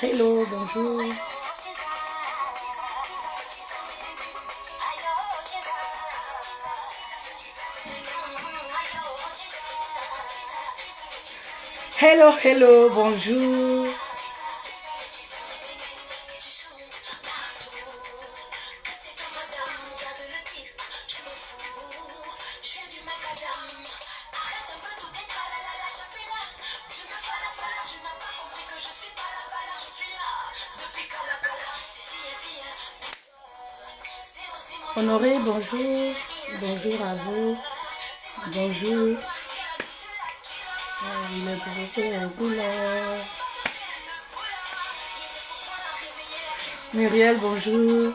Hello, bonjour. Hello, hello, bonjour. Honoré, bonjour. Bonjour à vous. Bonjour. Le professeur Goulard. Muriel, bonjour.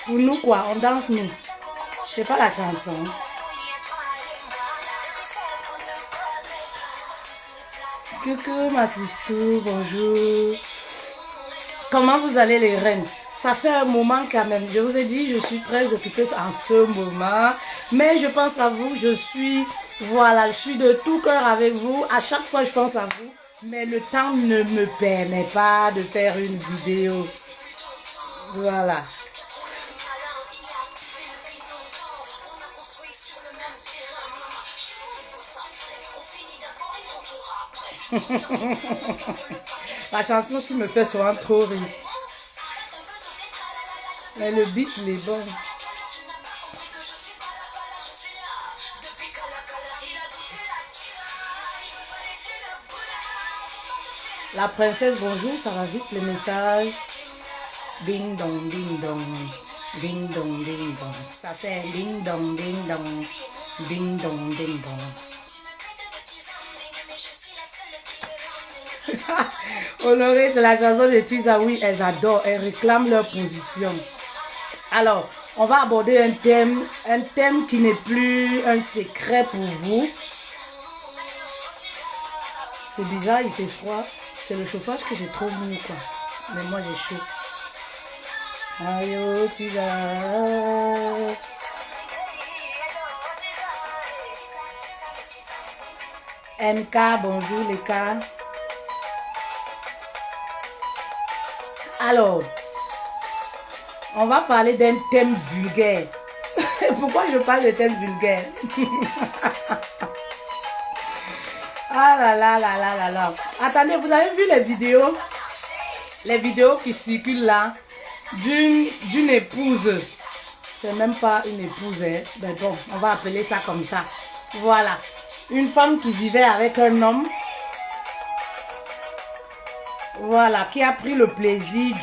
Pour nous quoi, on danse nous. C'est pas la chanson. Coucou ma sister, bonjour. Comment vous allez les reines? Ça fait un moment quand même. Je vous ai dit, je suis très occupée en ce moment. Mais je pense à vous, je suis de tout cœur avec vous. À chaque fois, je pense à vous. Mais le temps ne me permet pas de faire une vidéo. Voilà. La chanson aussi me fait souvent trop rire. Mais le beat, il est bon. La princesse, bonjour, ça va vite les messages. Ding dong, ding dong. Ding dong, ding dong. Ça fait ding dong, ding dong. Ding dong, ding dong. Honoré de la chanson de Tiza, oui, elles adorent, elles réclament leur position. Alors, on va aborder un thème qui n'est plus un secret pour vous. C'est bizarre, il fait froid. C'est le chauffage que j'ai trop mis, quoi. Mais moi, j'ai chaud. Aïe, oh, Tiza. MK, bonjour les cas. Alors, on va parler d'un thème vulgaire. Pourquoi je parle de thème vulgaire? Ah là là là là là là. Attendez, vous avez vu les vidéos? Les vidéos qui circulent là d'une épouse. C'est même pas une épouse, hein. Mais bon, on va appeler ça comme ça. Voilà. Une femme qui vivait avec un homme. Voilà, qui a pris le plaisir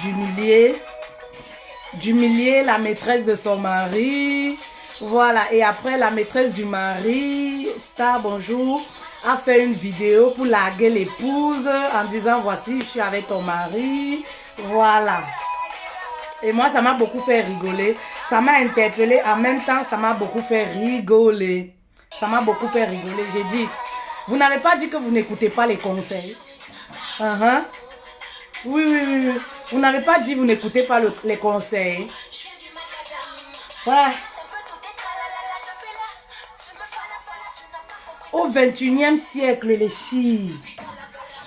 d'humilier la maîtresse de son mari. Voilà, et après la maîtresse du mari, Star, bonjour, a fait une vidéo pour larguer l'épouse en disant voici, je suis avec ton mari. Voilà. Et moi, ça m'a beaucoup fait rigoler. Ça m'a interpellé. En même temps, ça m'a beaucoup fait rigoler. Ça m'a beaucoup fait rigoler. J'ai dit, vous n'avez pas dit que vous n'écoutez pas les conseils. Oui, oui, oui. Vous n'avez pas dit vous n'écoutez pas les conseils. Ouais. Au 21e siècle, les filles,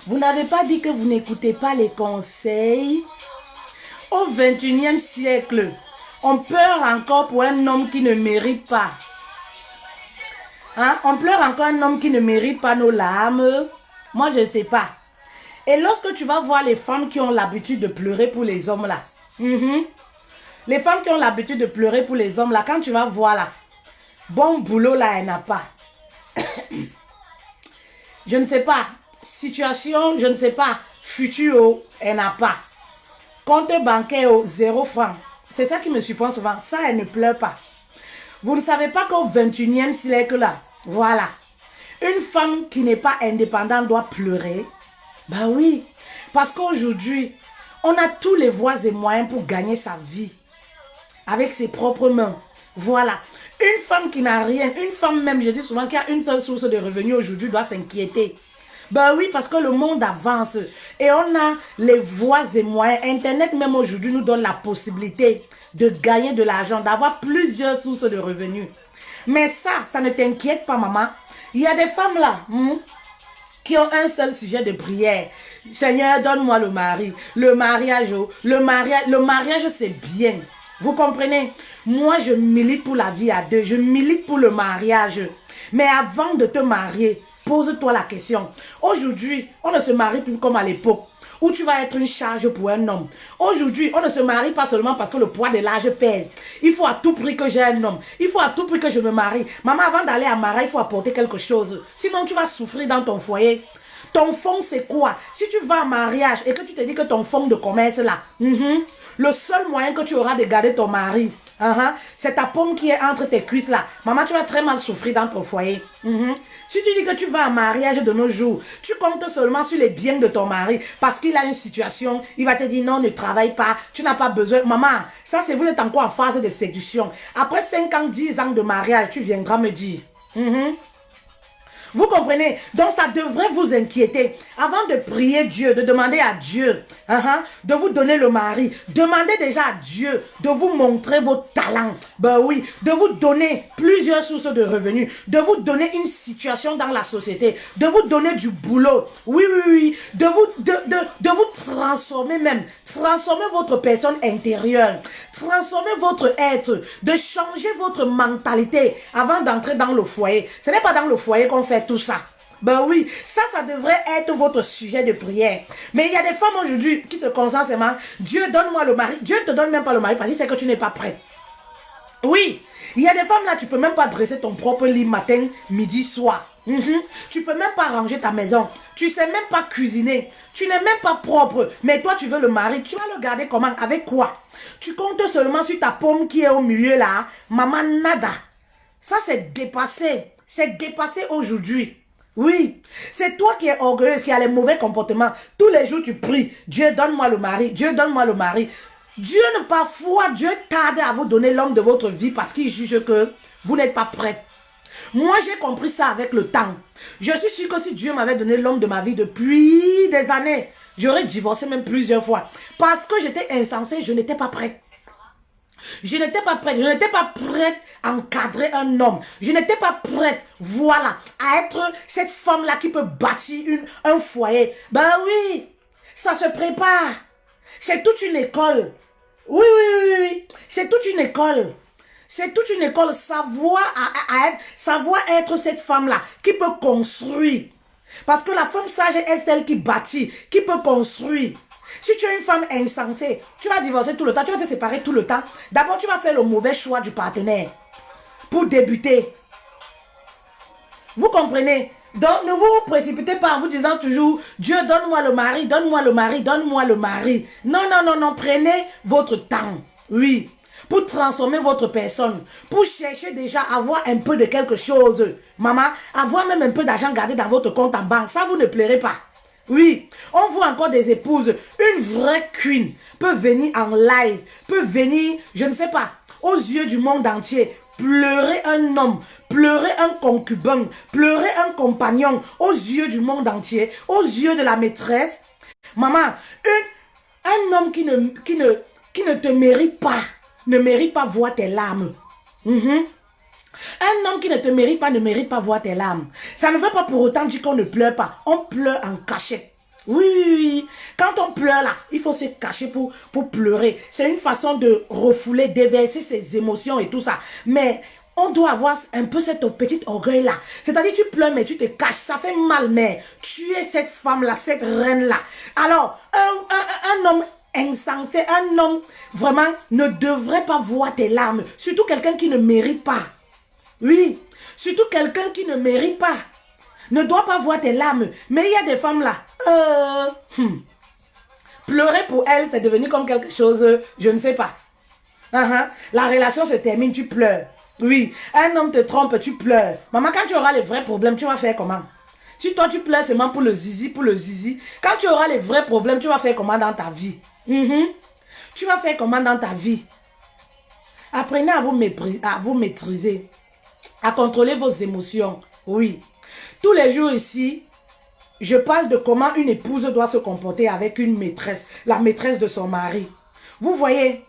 vous n'avez pas dit que vous n'écoutez pas les conseils. Au 21e siècle, on pleure encore pour un homme qui ne mérite pas. Hein? On pleure encore un homme qui ne mérite pas nos larmes. Moi, je ne sais pas. Et lorsque tu vas voir les femmes qui ont l'habitude de pleurer pour les hommes là, les femmes qui ont l'habitude de pleurer pour les hommes là, quand tu vas voir là, bon boulot là, elle n'a pas. Je ne sais pas, situation, je ne sais pas, futur, elle n'a pas. Compte bancaire, 0 francs. C'est ça qui me surprend souvent. Ça, elle ne pleure pas. Vous ne savez pas qu'au 21e siècle, là, voilà, une femme qui n'est pas indépendante doit pleurer. Ben oui, parce qu'aujourd'hui, on a tous les voies et moyens pour gagner sa vie avec ses propres mains. Voilà. Une femme qui n'a rien, une femme même, je dis souvent, qui a une seule source de revenus aujourd'hui doit s'inquiéter. Ben oui, parce que le monde avance et on a les voies et moyens. Internet même aujourd'hui nous donne la possibilité de gagner de l'argent, d'avoir plusieurs sources de revenus. Mais ça ne t'inquiète pas, maman. Il y a des femmes là qui ont un seul sujet de prière. Seigneur, donne-moi le mari. Le mariage, c'est bien. Vous comprenez? Moi, je milite pour la vie à deux. Je milite pour le mariage. Mais avant de te marier, pose-toi la question. Aujourd'hui, on ne se marie plus comme à l'époque où tu vas être une charge pour un homme. Aujourd'hui, on ne se marie pas seulement parce que le poids de l'âge pèse. Il faut à tout prix que j'ai un homme. Il faut à tout prix que je me marie. Maman, avant d'aller à mariage, il faut apporter quelque chose. Sinon, tu vas souffrir dans ton foyer. Ton fonds, c'est quoi? Si tu vas en mariage et que tu te dis que ton fonds de commerce là, le seul moyen que tu auras de garder ton mari, c'est ta pomme qui est entre tes cuisses là. Maman, tu vas très mal souffrir dans ton foyer. Si tu dis que tu vas en mariage de nos jours, tu comptes seulement sur les biens de ton mari parce qu'il a une situation, il va te dire non, ne travaille pas, tu n'as pas besoin. Maman, ça c'est vous êtes encore en phase de séduction. Après 5 ans, 10 ans de mariage, tu viendras me dire. Vous comprenez? Donc ça devrait vous inquiéter. Avant de prier Dieu, de demander à Dieu de vous donner le mari, demandez déjà à Dieu de vous montrer vos talents. Ben oui, de vous donner plusieurs sources de revenus, de vous donner une situation dans la société, de vous donner du boulot. Oui, de vous transformer même, transformer votre personne intérieure, transformer votre être, de changer votre mentalité avant d'entrer dans le foyer. Ce n'est pas dans le foyer qu'on fait tout ça. Ben oui, ça devrait être votre sujet de prière. Mais il y a des femmes aujourd'hui qui se concentrent seulement, Dieu donne-moi le mari. Dieu ne te donne même pas le mari parce que c'est que tu n'es pas prête. Oui, il y a des femmes là, tu peux même pas dresser ton propre lit matin, midi, soir. Tu peux même pas ranger ta maison. Tu sais même pas cuisiner. Tu n'es même pas propre. Mais toi, tu veux le mari. Tu vas le garder comment? Avec quoi? Tu comptes seulement sur ta pomme qui est au milieu là. Maman, nada. Ça, c'est dépassé. C'est dépassé aujourd'hui. Oui, c'est toi qui es orgueilleuse, qui a les mauvais comportements. Tous les jours, tu pries. Dieu, donne-moi le mari. Dieu, donne-moi le mari. Dieu, parfois, Dieu tarde à vous donner l'homme de votre vie parce qu'il juge que vous n'êtes pas prête. Moi, j'ai compris ça avec le temps. Je suis sûre que si Dieu m'avait donné l'homme de ma vie depuis des années, j'aurais divorcé même plusieurs fois. Parce que j'étais insensée, je n'étais pas prête. Je n'étais pas prête. Je n'étais pas prête à encadrer un homme. Je n'étais pas prête, voilà, à être cette femme-là qui peut bâtir un foyer. Ben oui, ça se prépare. C'est toute une école. Oui. C'est toute une école. C'est toute une école. Savoir être cette femme-là qui peut construire. Parce que la femme sage est celle qui bâtit, qui peut construire. Si tu es une femme insensée, tu vas divorcer tout le temps, tu vas te séparer tout le temps. D'abord, tu vas faire le mauvais choix du partenaire pour débuter. Vous comprenez? Donc, ne vous précipitez pas en vous disant toujours, Dieu, donne-moi le mari, donne-moi le mari, donne-moi le mari. Non, prenez votre temps, oui, pour transformer votre personne, pour chercher déjà à avoir un peu de quelque chose. Maman, avoir même un peu d'argent gardé dans votre compte en banque, ça vous ne plairez pas. Oui, on voit encore des épouses, une vraie queen peut venir en live, peut venir, je ne sais pas, aux yeux du monde entier, pleurer un homme, pleurer un concubin, pleurer un compagnon, aux yeux du monde entier, aux yeux de la maîtresse. Maman, un homme qui ne te mérite pas, ne mérite pas voir tes larmes. Un homme qui ne te mérite pas, ne mérite pas voir tes larmes. Ça ne veut pas pour autant dire qu'on ne pleure pas. On pleure en cachette. Oui. Quand on pleure là, il faut se cacher pour pleurer. C'est une façon de refouler, déverser ses émotions et tout ça. Mais on doit avoir un peu cette petite orgueil là. C'est-à-dire tu pleures mais tu te caches. Ça fait mal mais tu es cette femme là, cette reine là. Alors, un homme insensé, un homme vraiment ne devrait pas voir tes larmes. Surtout quelqu'un qui ne mérite pas. Oui, surtout quelqu'un qui ne mérite pas, ne doit pas voir tes larmes. Mais il y a des femmes là, pleurer pour elles, c'est devenu comme quelque chose, je ne sais pas. La relation se termine, tu pleures. Oui, un homme te trompe, tu pleures. Maman, quand tu auras les vrais problèmes, tu vas faire comment? Si toi tu pleures seulement pour le zizi, quand tu auras les vrais problèmes, tu vas faire comment dans ta vie? Tu vas faire comment dans ta vie? Apprenez à vous maîtriser, à contrôler vos émotions. Oui. Tous les jours ici, je parle de comment une épouse doit se comporter avec une maîtresse, la maîtresse de son mari. Vous voyez,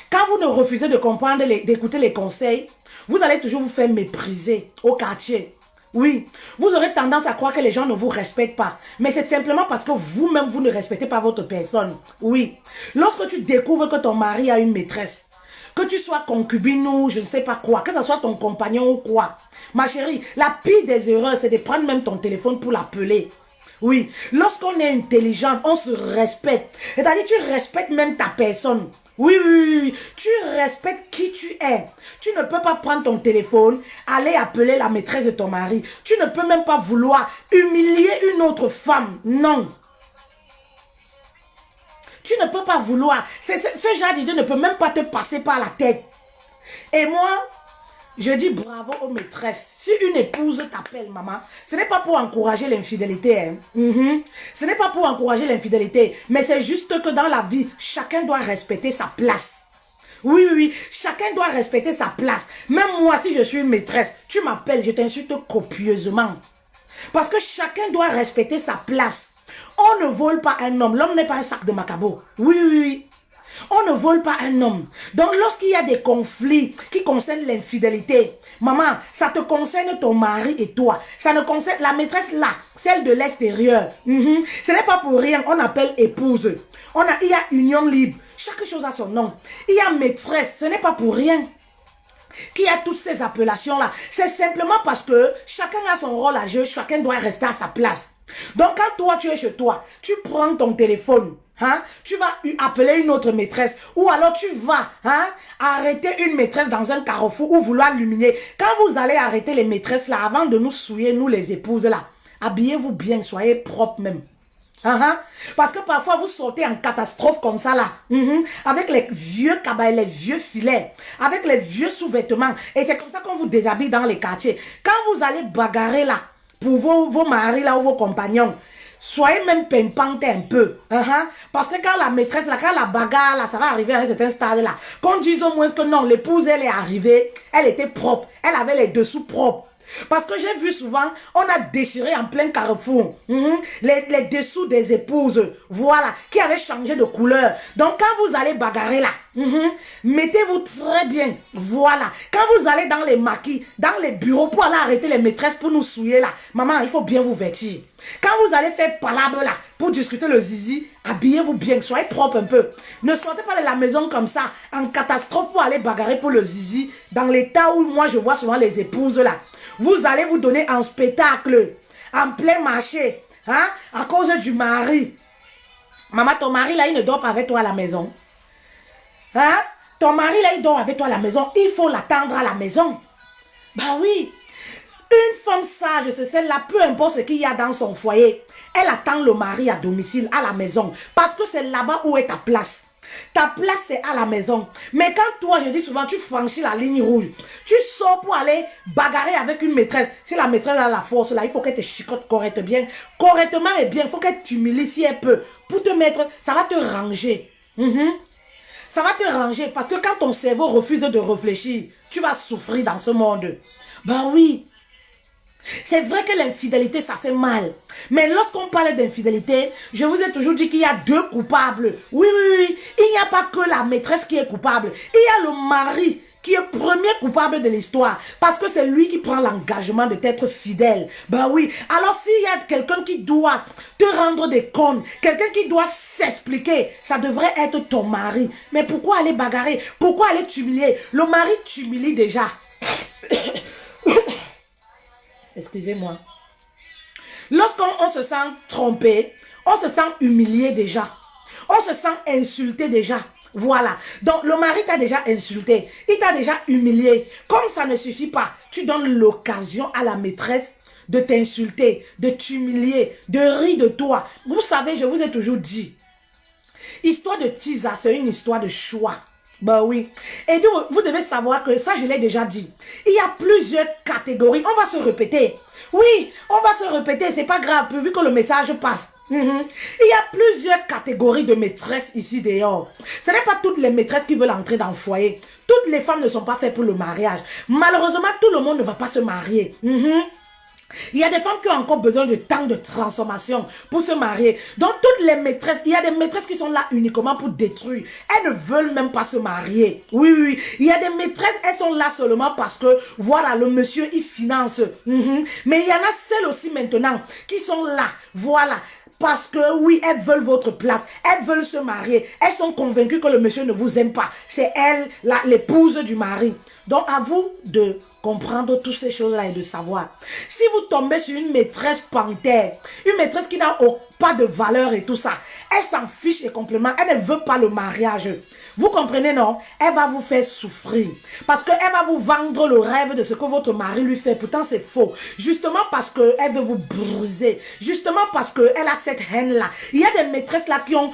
quand vous ne refusez de comprendre, d'écouter les conseils, vous allez toujours vous faire mépriser au quartier. Oui, vous aurez tendance à croire que les gens ne vous respectent pas. Mais c'est simplement parce que vous-même, vous ne respectez pas votre personne. Oui, lorsque tu découvres que ton mari a une maîtresse, que tu sois concubine ou je ne sais pas quoi, que ce soit ton compagnon ou quoi. Ma chérie, la pire des erreurs, c'est de prendre même ton téléphone pour l'appeler. Oui, lorsqu'on est intelligent, on se respecte. C'est-à-dire, tu respectes même ta personne. Oui, oui, oui, tu respectes qui tu es. Tu ne peux pas prendre ton téléphone, aller appeler la maîtresse de ton mari. Tu ne peux même pas vouloir humilier une autre femme. Non. Tu ne peux pas vouloir. Ce genre d'idée ne peut même pas te passer par la tête. Et moi, je dis bravo aux maîtresses. Si une épouse t'appelle maman, ce n'est pas pour encourager l'infidélité. Hein. Ce n'est pas pour encourager l'infidélité. Mais c'est juste que dans la vie, chacun doit respecter sa place. Oui, oui, oui. Chacun doit respecter sa place. Même moi, si je suis une maîtresse, tu m'appelles, je t'insulte copieusement. Parce que chacun doit respecter sa place. On ne vole pas un homme. L'homme n'est pas un sac de macabo. Oui, oui, oui. On ne vole pas un homme. Donc, lorsqu'il y a des conflits qui concernent l'infidélité, maman, ça te concerne ton mari et toi. Ça ne concerne la maîtresse là, celle de l'extérieur. Ce n'est pas pour rien, on appelle épouse. Il y a union libre. Chaque chose a son nom. Il y a maîtresse, ce n'est pas pour rien qu'il y a toutes ces appellations-là. C'est simplement parce que chacun a son rôle à jouer, chacun doit rester à sa place. Donc, quand toi, tu es chez toi, tu prends ton téléphone, tu vas appeler une autre maîtresse, ou alors tu vas arrêter une maîtresse dans un carrefour ou vouloir l'humilier. Quand vous allez arrêter les maîtresses là, avant de nous souiller, nous les épouses là, habillez-vous bien, soyez propres même. Parce que parfois vous sortez en catastrophe comme ça là, avec les vieux cabas, les vieux filets, avec les vieux sous-vêtements, et c'est comme ça qu'on vous déshabille dans les quartiers. Quand vous allez bagarrer là, pour vos maris là ou vos compagnons, soyez même pimpante un peu. Parce que quand la maîtresse là, quand la bagarre là, ça va arriver à un certain stade là, qu'on dise au moins que non, l'épouse elle est arrivée, elle était propre, elle avait les dessous propres. Parce que j'ai vu souvent, on a déchiré en plein carrefour les dessous des épouses, voilà, qui avaient changé de couleur. Donc quand vous allez bagarrer là, mettez-vous très bien, voilà. Quand vous allez dans les maquis, dans les bureaux pour aller arrêter les maîtresses pour nous souiller là, maman, il faut bien vous vêtir. Quand vous allez faire palabre là, pour discuter le zizi, habillez-vous bien, soyez propre un peu. Ne sortez pas de la maison comme ça, en catastrophe pour aller bagarrer pour le zizi, dans l'état où moi je vois souvent les épouses là. Vous allez vous donner en spectacle, en plein marché, à cause du mari. Maman, ton mari là, il ne dort pas avec toi à la maison. Ton mari là, il dort avec toi à la maison. Il faut l'attendre à la maison. Bah oui. Une femme sage, c'est celle-là, peu importe ce qu'il y a dans son foyer. Elle attend le mari à domicile, à la maison. Parce que c'est là-bas où est ta place. Ta place, c'est à la maison. Mais quand toi, je dis souvent, tu franchis la ligne rouge, tu sors pour aller bagarrer avec une maîtresse. Si la maîtresse a la force, là, il faut qu'elle te chicote correctement et bien. Il faut qu'elle t'humilie si elle peut. Pour te mettre, ça va te ranger. Ça va te ranger parce que quand ton cerveau refuse de réfléchir, tu vas souffrir dans ce monde. Ben oui. C'est vrai que l'infidélité, ça fait mal. Mais lorsqu'on parle d'infidélité, je vous ai toujours dit qu'il y a deux coupables. Oui, oui, oui. Il n'y a pas que la maîtresse qui est coupable. Il y a le mari qui est premier coupable de l'histoire. Parce que c'est lui qui prend l'engagement de t'être fidèle. Ben oui. Alors s'il y a quelqu'un qui doit te rendre des comptes, quelqu'un qui doit s'expliquer, ça devrait être ton mari. Mais pourquoi aller bagarrer? Pourquoi aller t'humilier? Le mari t'humilie déjà. Excusez-moi. Lorsqu'on se sent trompé, on se sent humilié déjà. On se sent insulté déjà. Voilà. Donc, le mari t'a déjà insulté. Il t'a déjà humilié. Comme ça ne suffit pas, tu donnes l'occasion à la maîtresse de t'insulter, de t'humilier, de rire de toi. Vous savez, je vous ai toujours dit, Histoire de Tisa, c'est une histoire de choix. Ben oui. Et donc, vous devez savoir que ça, je l'ai déjà dit. Il y a plusieurs catégories. On va se répéter. Oui, on va se répéter. C'est pas grave, vu que le message passe. Il y a plusieurs catégories de maîtresses ici dehors. Ce n'est pas toutes les maîtresses qui veulent entrer dans le foyer. Toutes les femmes ne sont pas faites pour le mariage. Malheureusement, tout le monde ne va pas se marier. Il y a des femmes qui ont encore besoin de temps de transformation pour se marier. Donc, toutes les maîtresses, il y a des maîtresses qui sont là uniquement pour détruire. Elles ne veulent même pas se marier. Oui, oui. Il y a des maîtresses, elles sont là seulement parce que, voilà, le monsieur, il finance. Mais il y en a celles aussi maintenant qui sont là, voilà. Parce que oui, elles veulent votre place. Elles veulent se marier. Elles sont convaincues que le monsieur ne vous aime pas. C'est elle, l'épouse du mari. Donc, à vous de comprendre toutes ces choses-là et de savoir. Si vous tombez sur une maîtresse panthère, une maîtresse qui n'a pas de valeur et tout ça, elle s'en fiche et complètement, elle ne veut pas le mariage. Vous comprenez, non? Elle va vous faire souffrir. Parce qu'elle va vous vendre le rêve de ce que votre mari lui fait. Pourtant, c'est faux. Justement parce qu'elle veut vous briser. Justement parce qu'elle a cette haine-là. Il y a des maîtresses là qui ont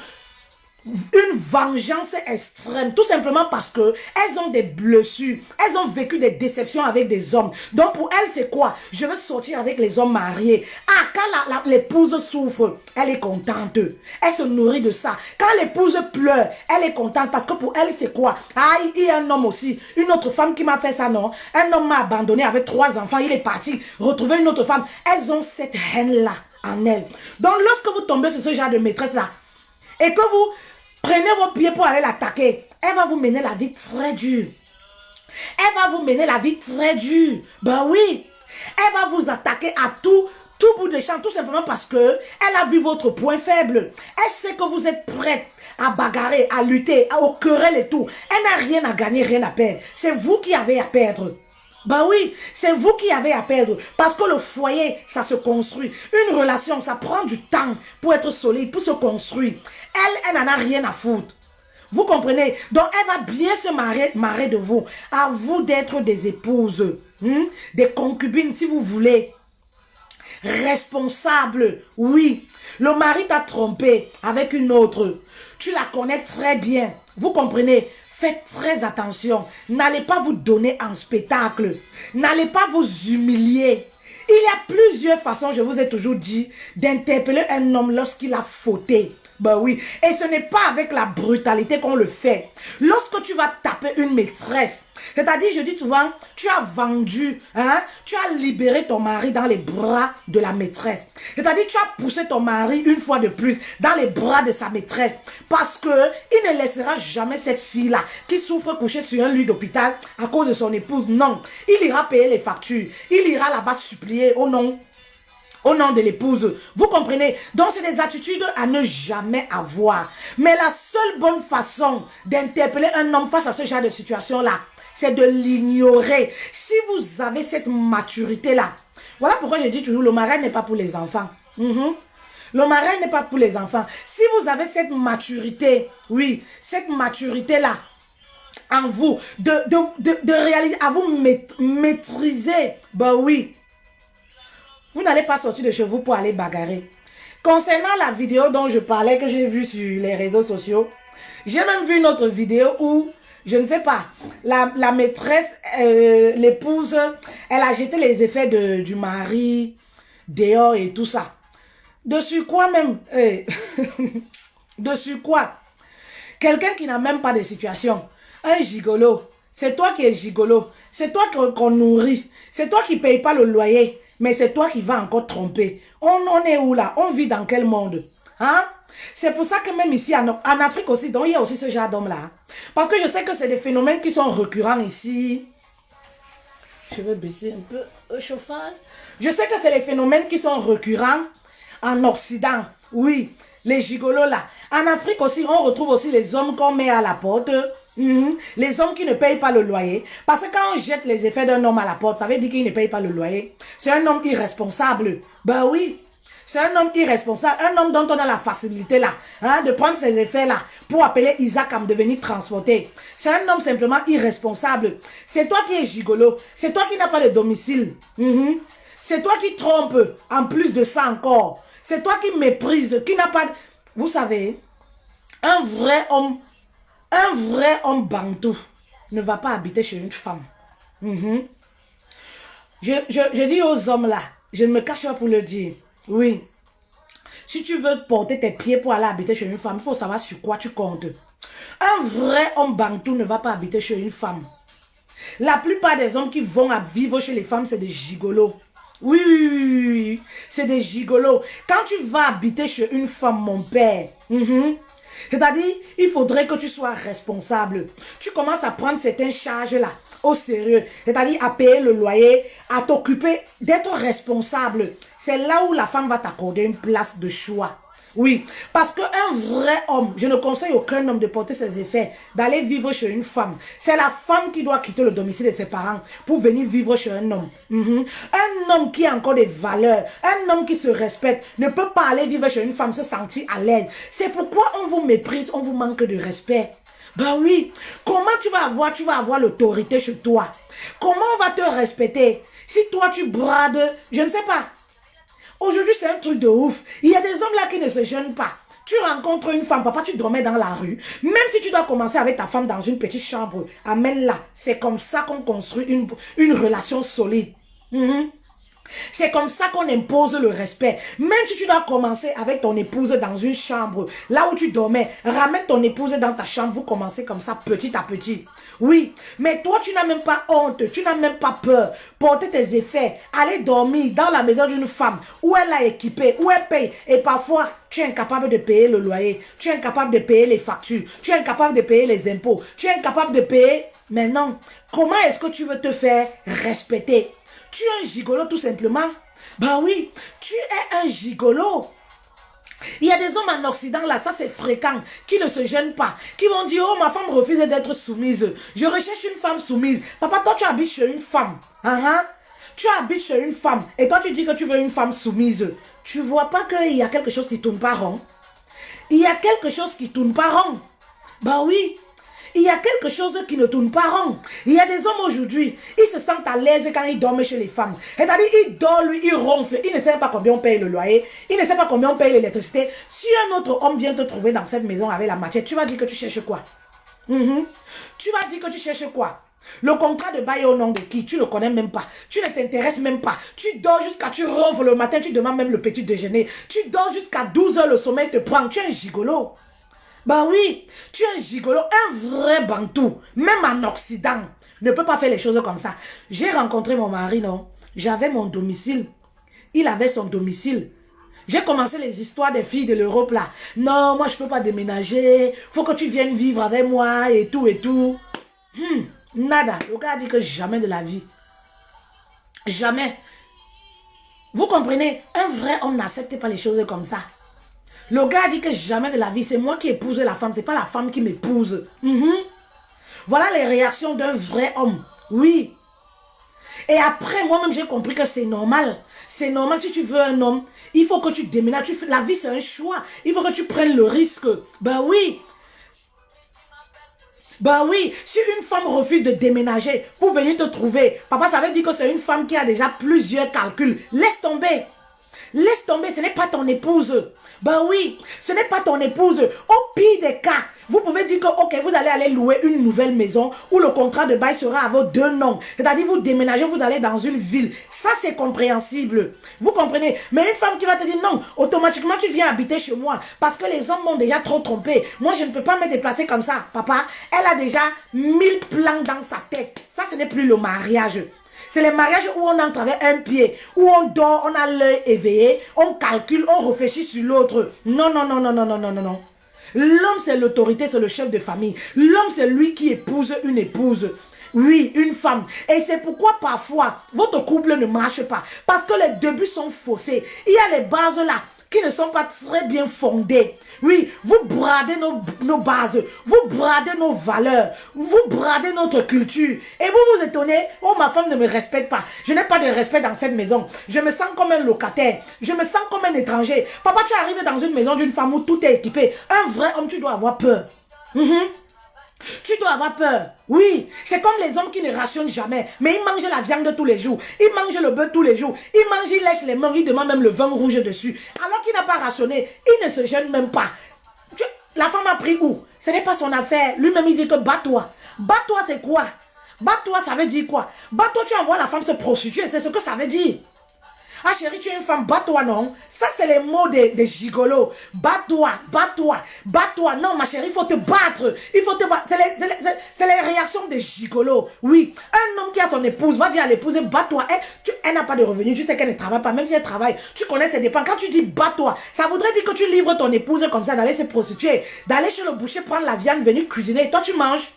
une vengeance extrême, tout simplement parce que elles ont des blessures, elles ont vécu des déceptions avec des hommes. Donc pour elles, c'est quoi? Je veux sortir avec les hommes mariés. Ah, quand l'épouse souffre, elle est contente. Elle se nourrit de ça. Quand l'épouse pleure, elle est contente parce que pour elle, c'est quoi? Ah, il y a un homme aussi, une autre femme qui m'a fait ça, non? Un homme m'a abandonné avec 3 enfants, il est parti retrouver une autre femme. Elles ont cette haine-là en elles. Donc lorsque vous tombez sur ce genre de maîtresse-là, et que vous prenez vos pieds pour aller l'attaquer, elle va vous mener la vie très dure. Elle va vous mener la vie très dure. Ben oui. Elle va vous attaquer à tout bout de champ, tout simplement parce que elle a vu votre point faible. Elle sait que vous êtes prête à bagarrer, à lutter, au querelle et tout. Elle n'a rien à gagner, rien à perdre. C'est vous qui avez à perdre. Ben oui, c'est vous qui avez à perdre. Parce que le foyer, ça se construit. Une relation, ça prend du temps pour être solide, pour se construire. Elle n'en a rien à foutre. Vous comprenez? Donc, elle va bien se marrer de vous. À vous d'être des épouses, des concubines, si vous voulez. Responsables, oui. Le mari t'a trompé avec une autre. Tu la connais très bien. Vous comprenez? Faites très attention. N'allez pas vous donner en spectacle. N'allez pas vous humilier. Il y a plusieurs façons, je vous ai toujours dit, d'interpeller un homme lorsqu'il a fauté. Ben oui, et ce n'est pas avec la brutalité qu'on le fait. Lorsque tu vas taper une maîtresse, c'est-à-dire, je dis souvent, tu as vendu, tu as libéré ton mari dans les bras de la maîtresse. C'est-à-dire, tu as poussé ton mari une fois de plus dans les bras de sa maîtresse. Parce que il ne laissera jamais cette fille-là qui souffre couchée sur un lit d'hôpital à cause de son épouse. Non, il ira payer les factures. Il ira là-bas supplier au nom de l'épouse. Vous comprenez? Donc, c'est des attitudes à ne jamais avoir. Mais la seule bonne façon d'interpeller un homme face à ce genre de situation-là, c'est de l'ignorer. Si vous avez cette maturité-là, voilà pourquoi je dis toujours, le mariage n'est pas pour les enfants. Le mariage n'est pas pour les enfants. Si vous avez cette maturité, oui, cette maturité-là, en vous, de réaliser, à vous maîtriser, ben oui, vous n'allez pas sortir de chez vous pour aller bagarrer. Concernant la vidéo dont je parlais, que j'ai vue sur les réseaux sociaux, j'ai même vu une autre vidéo où, je ne sais pas, la maîtresse, l'épouse, elle a jeté les effets du mari dehors et tout ça. Dessus quoi même? Dessus quoi? Quelqu'un qui n'a même pas de situation. Un gigolo. C'est toi qui es gigolo. C'est toi qu'on nourrit. C'est toi qui ne payes pas le loyer. Mais c'est toi qui vas encore tromper. On est où là? On vit dans quel monde? Hein? C'est pour ça que même ici, en Afrique aussi, donc il y a aussi ce genre d'homme-là. Parce que je sais que c'est des phénomènes qui sont récurrents ici. Je vais baisser un peu le chauffage. Je sais que c'est des phénomènes qui sont récurrents en Occident. Oui, les gigolos là. En Afrique aussi, on retrouve aussi les hommes qu'on met à la porte. Les hommes qui ne payent pas le loyer. Parce que quand on jette les effets d'un homme à la porte, ça veut dire qu'il ne paye pas le loyer. C'est un homme irresponsable. Ben oui, c'est un homme irresponsable. Un homme dont on a la facilité là, de prendre ces effets là pour appeler Isaac à me devenir transporté. C'est un homme simplement irresponsable. C'est toi qui es gigolo. C'est toi qui n'as pas de domicile. C'est toi qui trompes. En plus de ça encore. C'est toi qui méprises, qui n'a pas... Vous savez, un vrai homme bantou ne va pas habiter chez une femme. Mhm. Je dis aux hommes là, je ne me cache pas pour le dire. Oui. Si tu veux porter tes pieds pour aller habiter chez une femme, il faut savoir sur quoi tu comptes. Un vrai homme bantou ne va pas habiter chez une femme. La plupart des hommes qui vont à vivre chez les femmes, c'est des gigolos. Oui, oui, oui, oui, oui. C'est des gigolos. Quand tu vas habiter chez une femme, mon père, c'est-à-dire, il faudrait que tu sois responsable. Tu commences à prendre certaines charges-là au sérieux. C'est-à-dire, à payer le loyer, à t'occuper, d'être responsable. C'est là où la femme va t'accorder une place de choix. Oui, parce qu'un vrai homme, je ne conseille aucun homme de porter ses effets, d'aller vivre chez une femme. C'est la femme qui doit quitter le domicile de ses parents pour venir vivre chez un homme. Un homme qui a encore des valeurs, un homme qui se respecte, ne peut pas aller vivre chez une femme, se sentir à l'aise. C'est pourquoi on vous méprise, on vous manque de respect. Ben oui, comment tu vas avoir l'autorité chez toi? Comment on va te respecter? Si toi tu brades, je ne sais pas. Aujourd'hui, c'est un truc de ouf. Il y a des hommes là qui ne se gênent pas. Tu rencontres une femme, papa, tu dormais dans la rue. Même si tu dois commencer avec ta femme dans une petite chambre, amène-la. C'est comme ça qu'on construit une relation solide. C'est comme ça qu'on impose le respect. Même si tu dois commencer avec ton épouse dans une chambre, là où tu dormais, ramène ton épouse dans ta chambre, vous commencez comme ça petit à petit. Oui, mais toi tu n'as même pas honte, tu n'as même pas peur. Porter tes effets, aller dormir dans la maison d'une femme où elle a équipé, où elle paye. Et parfois, tu es incapable de payer le loyer, tu es incapable de payer les factures, tu es incapable de payer les impôts, tu es incapable de payer. Mais non, comment est-ce que tu veux te faire respecter? Tu es un gigolo tout simplement. Ben oui, tu es un gigolo. Il y a des hommes en Occident, là, ça c'est fréquent, qui ne se gênent pas, qui vont dire, oh, ma femme refuse d'être soumise. Je recherche une femme soumise. Papa, toi, tu habites chez une femme. Tu habites chez une femme. Et toi, tu dis que tu veux une femme soumise. Tu vois pas qu'il y a quelque chose qui tourne pas rond? Il y a quelque chose qui tourne pas rond. Ben oui. Il y a quelque chose qui ne tourne pas rond. Il y a des hommes aujourd'hui, ils se sentent à l'aise quand ils dorment chez les femmes. C'est-à-dire, il dort, lui, il ronfle. Il ne sait pas combien on paye le loyer. Il ne sait pas combien on paye l'électricité. Si un autre homme vient te trouver dans cette maison avec la machette, tu vas dire que tu cherches quoi? Tu vas dire que tu cherches quoi? Le contrat de bail au nom de qui? Tu ne connais même pas. Tu ne t'intéresses même pas. Tu dors jusqu'à tu ronfles le matin, tu demandes même le petit déjeuner. Tu dors jusqu'à 12 heures, le sommeil te prend. Tu es un gigolo. Ben oui, tu es un gigolo, un vrai bantou, même en Occident, ne peut pas faire les choses comme ça. J'ai rencontré mon mari, non? J'avais mon domicile. Il avait son domicile. J'ai commencé les histoires des filles de l'Europe là. Non, moi je peux pas déménager. Faut que tu viennes vivre avec moi et tout et tout. Nada. Le gars a dit que jamais de la vie. Jamais. Vous comprenez? Un vrai homme n'accepte pas les choses comme ça. Le gars a dit que jamais de la vie, c'est moi qui épouse la femme, c'est pas la femme qui m'épouse. Voilà les réactions d'un vrai homme. Oui. Et après, moi-même, j'ai compris que c'est normal. C'est normal, si tu veux un homme, il faut que tu déménages. La vie, c'est un choix. Il faut que tu prennes le risque. Ben oui. Ben oui, si une femme refuse de déménager pour venir te trouver, papa, ça veut dire que c'est une femme qui a déjà plusieurs calculs. Laisse tomber. Laisse tomber, ce n'est pas ton épouse. Ben oui, ce n'est pas ton épouse. Au pire des cas, vous pouvez dire que, ok, vous allez aller louer une nouvelle maison où le contrat de bail sera à vos deux noms. C'est-à-dire, vous déménagez, vous allez dans une ville. Ça, c'est compréhensible. Vous comprenez? Mais une femme qui va te dire, non, automatiquement, tu viens habiter chez moi parce que les hommes m'ont déjà trop trompé. Moi, je ne peux pas me déplacer comme ça. Papa, elle a déjà 1000 plans dans sa tête. Ça, ce n'est plus le mariage. C'est les mariages où on entre avec un pied, où on dort, on a l'œil éveillé, on calcule, on réfléchit sur l'autre. Non, non, non, non, non, non, non, non, non. L'homme, c'est l'autorité, c'est le chef de famille. L'homme, c'est lui qui épouse une épouse. Oui, une femme. Et c'est pourquoi parfois, votre couple ne marche pas. Parce que les débuts sont faussés. Il y a les bases là qui ne sont pas très bien fondées. Oui, vous bradez nos bases, vous bradez nos valeurs, vous bradez notre culture. Et vous vous étonnez, oh ma femme ne me respecte pas. Je n'ai pas de respect dans cette maison. Je me sens comme un locataire. Je me sens comme un étranger. Papa, tu arrives dans une maison d'une femme où tout est équipé. Un vrai homme, tu dois avoir peur. Tu dois avoir peur. Oui, c'est comme les hommes qui ne rationnent jamais. Mais ils mangent la viande tous les jours. Ils mangent le bœuf tous les jours. Ils mangent, ils lèchent les mains. Ils demandent même le vin rouge dessus. Alors qu'il n'a pas rationné. Il ne se gêne même pas. La femme a pris où? Ce n'est pas son affaire. Lui-même, il dit que bats-toi. Bats-toi, c'est quoi? Bats-toi, ça veut dire quoi? Bats-toi, tu envoies la femme se prostituer. C'est ce que ça veut dire. Ah chérie, tu es une femme, bats-toi, non? Ça, c'est les mots des gigolos. Bats-toi, bats-toi, bats-toi. Non, ma chérie, il faut te battre. Il faut te battre. C'est les réactions des gigolos. Oui, un homme qui a son épouse va dire à l'épouse, bats-toi. Elle n'a pas de revenus, tu sais qu'elle ne travaille pas. Même si elle travaille, tu connais ses dépenses. Quand tu dis bats-toi, ça voudrait dire que tu livres ton épouse comme ça, d'aller se prostituer, d'aller chez le boucher, prendre la viande, venir cuisiner. Et toi, tu manges.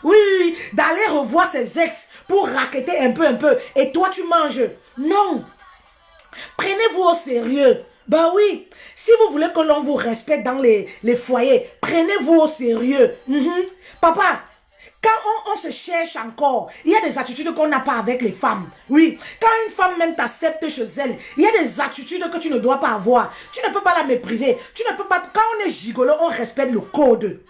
Oui, oui, oui. D'aller revoir ses ex pour racketter un peu. Et toi, tu manges. Non. Prenez-vous au sérieux. Ben oui, si vous voulez que l'on vous respecte dans les foyers, prenez-vous au sérieux. Papa, quand on se cherche encore, il y a des attitudes qu'on n'a pas avec les femmes. Oui, quand une femme même t'accepte chez elle, il y a des attitudes que tu ne dois pas avoir. Tu ne peux pas la mépriser. Tu ne peux pas. Quand on est gigolo, on respecte le code.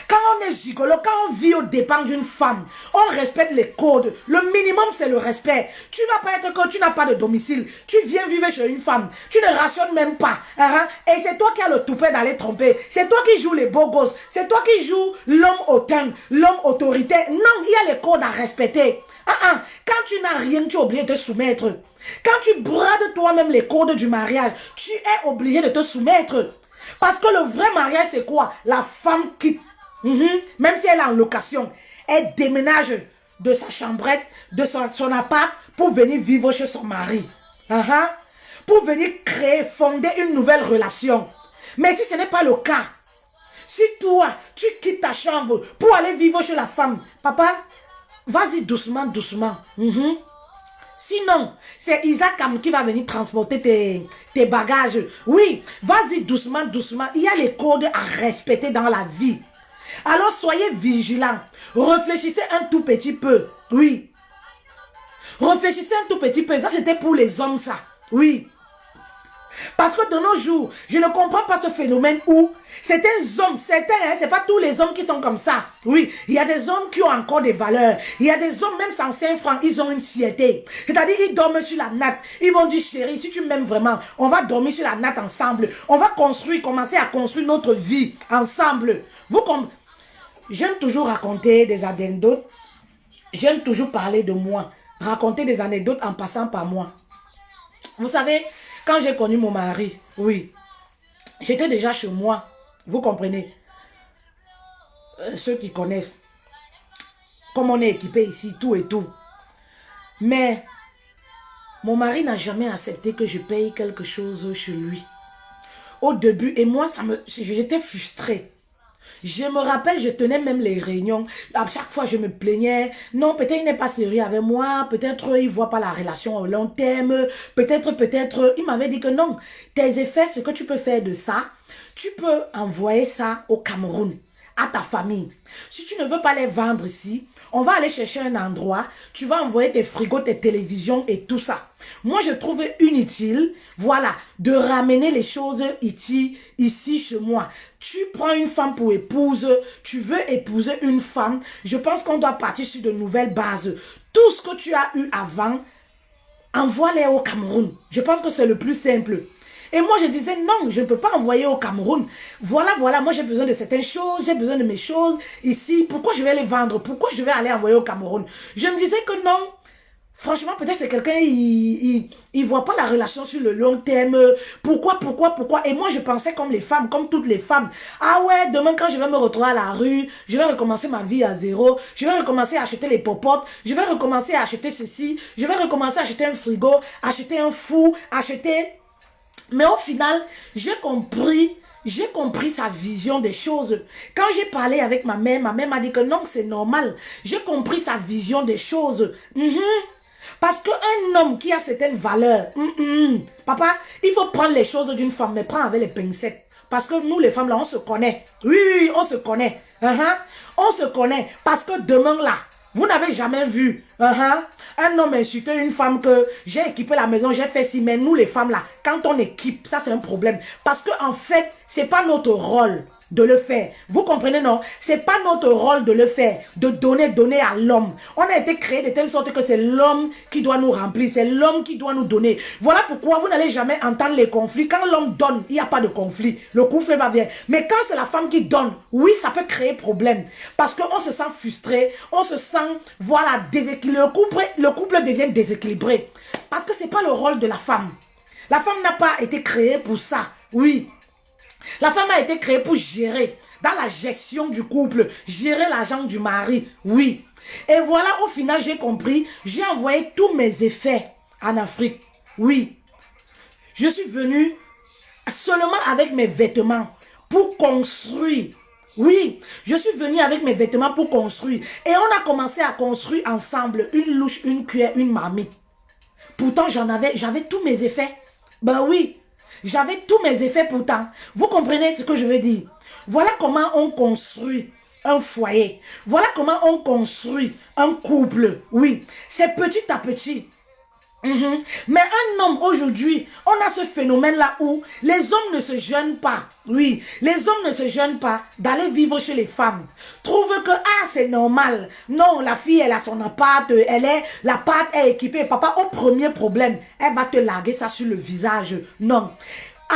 Quand on est gigolo, quand on vit aux dépens d'une femme, on respecte les codes. Le minimum, c'est le respect. Tu ne vas pas être que tu n'as pas de domicile. Tu viens vivre chez une femme. Tu ne rationnes même pas. Et c'est toi qui as le toupet d'aller tromper. C'est toi qui joues les beaux gosses. C'est toi qui joues l'homme hautain, l'homme autoritaire. Non, il y a les codes à respecter. Quand tu n'as rien, tu es obligé de te soumettre. Quand tu brades toi-même les codes du mariage, tu es obligé de te soumettre. Parce que le vrai mariage, c'est quoi? La femme quitte. Même si elle est en location, elle déménage de sa chambrette, de son appart pour venir vivre chez son mari. Pour venir créer, fonder une nouvelle relation. Mais si ce n'est pas le cas, si toi, tu quittes ta chambre pour aller vivre chez la femme, papa, vas-y doucement, doucement. Sinon, c'est Isaac qui va venir transporter tes bagages. Oui, vas-y doucement, doucement. Il y a les codes à respecter dans la vie. Alors soyez vigilants. Réfléchissez un tout petit peu. Oui. Réfléchissez un tout petit peu. Ça, c'était pour les hommes, ça. Oui. Parce que de nos jours, je ne comprends pas ce phénomène où certains hommes, c'est pas tous les hommes qui sont comme ça. Oui, il y a des hommes qui ont encore des valeurs. Il y a des hommes, même sans 5 francs, ils ont une fierté. C'est-à-dire, ils dorment sur la natte. Ils vont dire, chérie, si tu m'aimes vraiment, on va dormir sur la natte ensemble. On va commencer à construire notre vie ensemble. J'aime toujours raconter des anecdotes. J'aime toujours parler de moi. Raconter des anecdotes en passant par moi. Vous savez, quand j'ai connu mon mari, oui, j'étais déjà chez moi. Vous comprenez? Ceux qui connaissent. Comme on est équipé ici, tout et tout. Mais mon mari n'a jamais accepté que je paye quelque chose chez lui. Au début, et moi, j'étais frustrée. Je me rappelle, je tenais même les réunions. À chaque fois, je me plaignais. Non, peut-être il n'est pas sérieux avec moi. Peut-être il ne voit pas la relation au long terme. Peut-être. Il m'avait dit que non. Tes effets, ce que tu peux faire de ça, tu peux envoyer ça au Cameroun, à ta famille. Si tu ne veux pas les vendre ici, on va aller chercher un endroit. Tu vas envoyer tes frigos, tes télévisions et tout ça. Moi, je trouve inutile, voilà, de ramener les choses ici chez moi. Tu prends une femme pour épouse, tu veux épouser une femme. Je pense qu'on doit partir sur de nouvelles bases. Tout ce que tu as eu avant, envoie-les au Cameroun. Je pense que c'est le plus simple. Et moi, je disais, non, je ne peux pas envoyer au Cameroun. Voilà, moi, j'ai besoin de certaines choses, j'ai besoin de mes choses ici. Pourquoi je vais les vendre? Pourquoi je vais aller envoyer au Cameroun? Je me disais que non. Franchement, peut-être c'est quelqu'un, il voit pas la relation sur le long terme. Pourquoi? Et moi, je pensais comme les femmes, comme toutes les femmes. Ah ouais, demain, quand je vais me retrouver à la rue, je vais recommencer ma vie à zéro. Je vais recommencer à acheter les pop-up. Je vais recommencer à acheter ceci. Je vais recommencer à acheter un frigo, acheter un four, acheter... Mais au final, j'ai compris sa vision des choses. Quand j'ai parlé avec ma mère m'a dit que non, c'est normal. J'ai compris sa vision des choses. Parce qu'un homme qui a certaines valeurs, papa, il faut prendre les choses d'une femme, mais prends avec les pincettes. Parce que nous, les femmes, là, on se connaît. Oui, on se connaît. On se connaît. Parce que demain, là, vous n'avez jamais vu un homme insulter une femme que j'ai équipé la maison, j'ai fait ci. Mais nous, les femmes, là, quand on équipe, ça, c'est un problème. Parce que en fait, c'est pas notre rôle. de le faire. Vous comprenez, non? C'est pas notre rôle de le faire, de donner à l'homme. On a été créé de telle sorte que c'est l'homme qui doit nous remplir, c'est l'homme qui doit nous donner. Voilà pourquoi vous n'allez jamais entendre les conflits. Quand l'homme donne, il n'y a pas de conflit. Le couple va bien. Mais quand c'est la femme qui donne, oui, ça peut créer problème. Parce qu'on se sent frustré, on se sent, voilà, déséquilibré. Le couple devient déséquilibré. Parce que c'est pas le rôle de la femme. La femme n'a pas été créée pour ça. Oui. La femme a été créée pour gérer, dans la gestion du couple, gérer l'argent du mari, oui. Et voilà, au final, j'ai compris, j'ai envoyé tous mes effets en Afrique, oui. Je suis venue seulement avec mes vêtements pour construire. Oui, je suis venue avec mes vêtements pour construire. Et on a commencé à construire ensemble une louche, une cuillère, une marmite. Pourtant, j'avais tous mes effets. Ben oui. J'avais tous mes effets pourtant. Vous comprenez ce que je veux dire? Voilà comment on construit un foyer. Voilà comment on construit un couple. Oui, c'est petit à petit. Mais un homme aujourd'hui, on a ce phénomène-là où les hommes ne se gênent pas. Oui, les hommes ne se gênent pas d'aller vivre chez les femmes. Trouvent que, c'est normal. Non, la fille, elle a son appart, l'appart est équipé. Papa, au premier problème, elle va te larguer ça sur le visage. Non.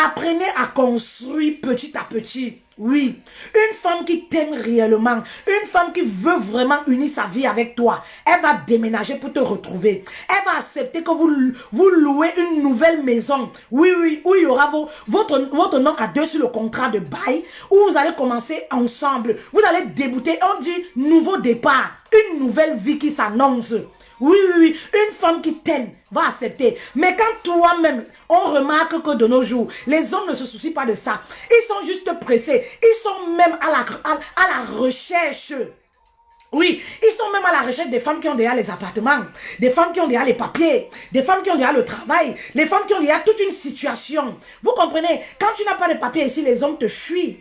Apprenez à construire petit à petit. Oui, une femme qui t'aime réellement, une femme qui veut vraiment unir sa vie avec toi, elle va déménager pour te retrouver. Elle va accepter que vous louez une nouvelle maison. Oui, oui, où il y aura votre nom à deux sur le contrat de bail, où vous allez commencer ensemble. Vous allez débuter, on dit nouveau départ, une nouvelle vie qui s'annonce. Oui, oui, oui, une femme qui t'aime va accepter. Mais quand toi-même, on remarque que de nos jours, les hommes ne se soucient pas de ça. Ils sont juste pressés. Ils sont même à la recherche. Oui, ils sont même à la recherche des femmes qui ont déjà les appartements, des femmes qui ont déjà les papiers, des femmes qui ont déjà le travail, des femmes qui ont déjà toute une situation. Vous comprenez? Quand tu n'as pas de papiers ici, les hommes te fuient.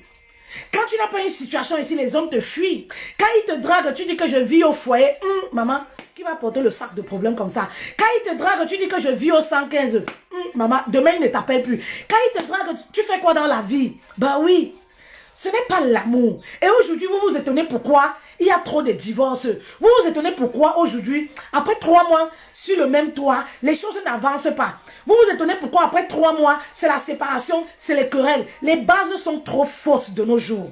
Quand tu n'as pas une situation ici, les hommes te fuient. Quand ils te draguent, tu dis que je vis au foyer. Maman, qui va porter le sac de problèmes comme ça? Quand ils te draguent, tu dis que je vis au 115. Maman, demain, il ne t'appelle plus. Quand ils te draguent, tu fais quoi dans la vie? Ben oui, ce n'est pas l'amour. Et aujourd'hui, vous vous étonnez pourquoi il y a trop de divorces. Vous vous étonnez pourquoi aujourd'hui, après 3 mois sur le même toit, les choses n'avancent pas. Vous vous étonnez pourquoi après 3 mois, c'est la séparation, c'est les querelles. Les bases sont trop fausses de nos jours.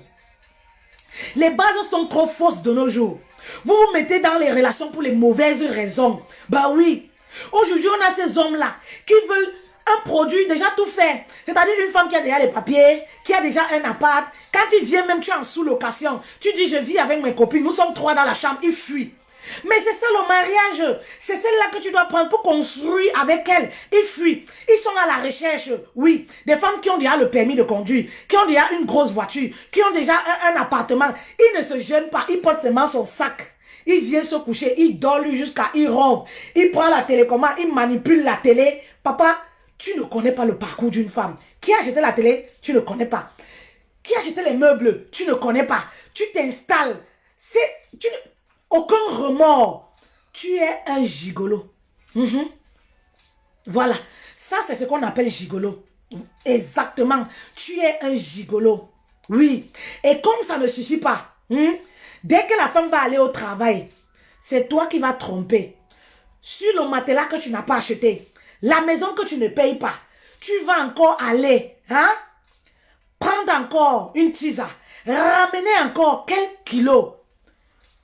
Les bases sont trop fausses de nos jours. Vous vous mettez dans les relations pour les mauvaises raisons. Bah oui. Aujourd'hui, on a ces hommes-là qui veulent un produit déjà tout fait. C'est-à-dire une femme qui a déjà les papiers, qui a déjà un appart. Quand il vient, même tu es en sous-location. Tu dis, je vis avec mes copines, nous sommes 3 dans la chambre, ils fuient. Mais c'est ça le mariage. C'est celle-là que tu dois prendre pour construire avec elle. Ils fuient. Ils sont à la recherche. Oui. Des femmes qui ont déjà le permis de conduire, qui ont déjà une grosse voiture, qui ont déjà un appartement. Ils ne se gênent pas. Ils portent seulement son sac. Il vient se coucher. Il dort lui jusqu'à il ronfle. Il prend la télécommande. Il manipule la télé. Papa, tu ne connais pas le parcours d'une femme. Qui a acheté la télé? Tu ne connais pas. Qui a acheté les meubles? Tu ne connais pas. Tu t'installes. Aucun remords. Tu es un gigolo. Voilà. Ça, c'est ce qu'on appelle gigolo. Exactement. Tu es un gigolo. Oui. Et comme ça ne suffit pas, dès que la femme va aller au travail, c'est toi qui vas tromper. Sur le matelas que tu n'as pas acheté, la maison que tu ne payes pas, tu vas encore aller, prendre encore une tisa, ramener encore quelques kilos.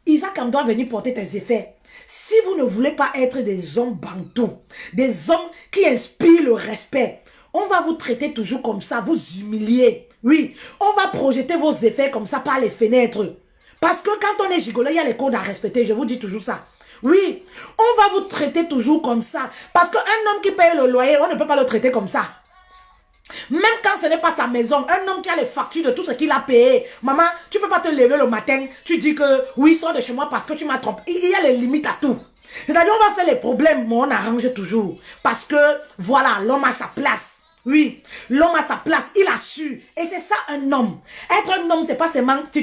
Isaac doit venir porter tes effets. Si vous ne voulez pas être des hommes bantous, des hommes qui inspirent le respect, on va vous traiter toujours comme ça, vous humilier. Oui, on va projeter vos effets comme ça par les fenêtres. Parce que quand on est gigolo, il y a les codes à respecter, je vous dis toujours ça. Oui, on va vous traiter toujours comme ça. Parce qu'un homme qui paye le loyer, on ne peut pas le traiter comme ça. Même quand ce n'est pas sa maison, un homme qui a les factures de tout ce qu'il a payé. Maman, tu ne peux pas te lever le matin, tu dis que oui, sors de chez moi parce que tu m'as trompé. Il y a les limites à tout. C'est-à-dire, on va faire les problèmes, mais on arrange toujours. Parce que, voilà, l'homme a sa place. Oui, l'homme a sa place, il a su. Et c'est ça un homme. Être un homme, c'est pas seulement c'est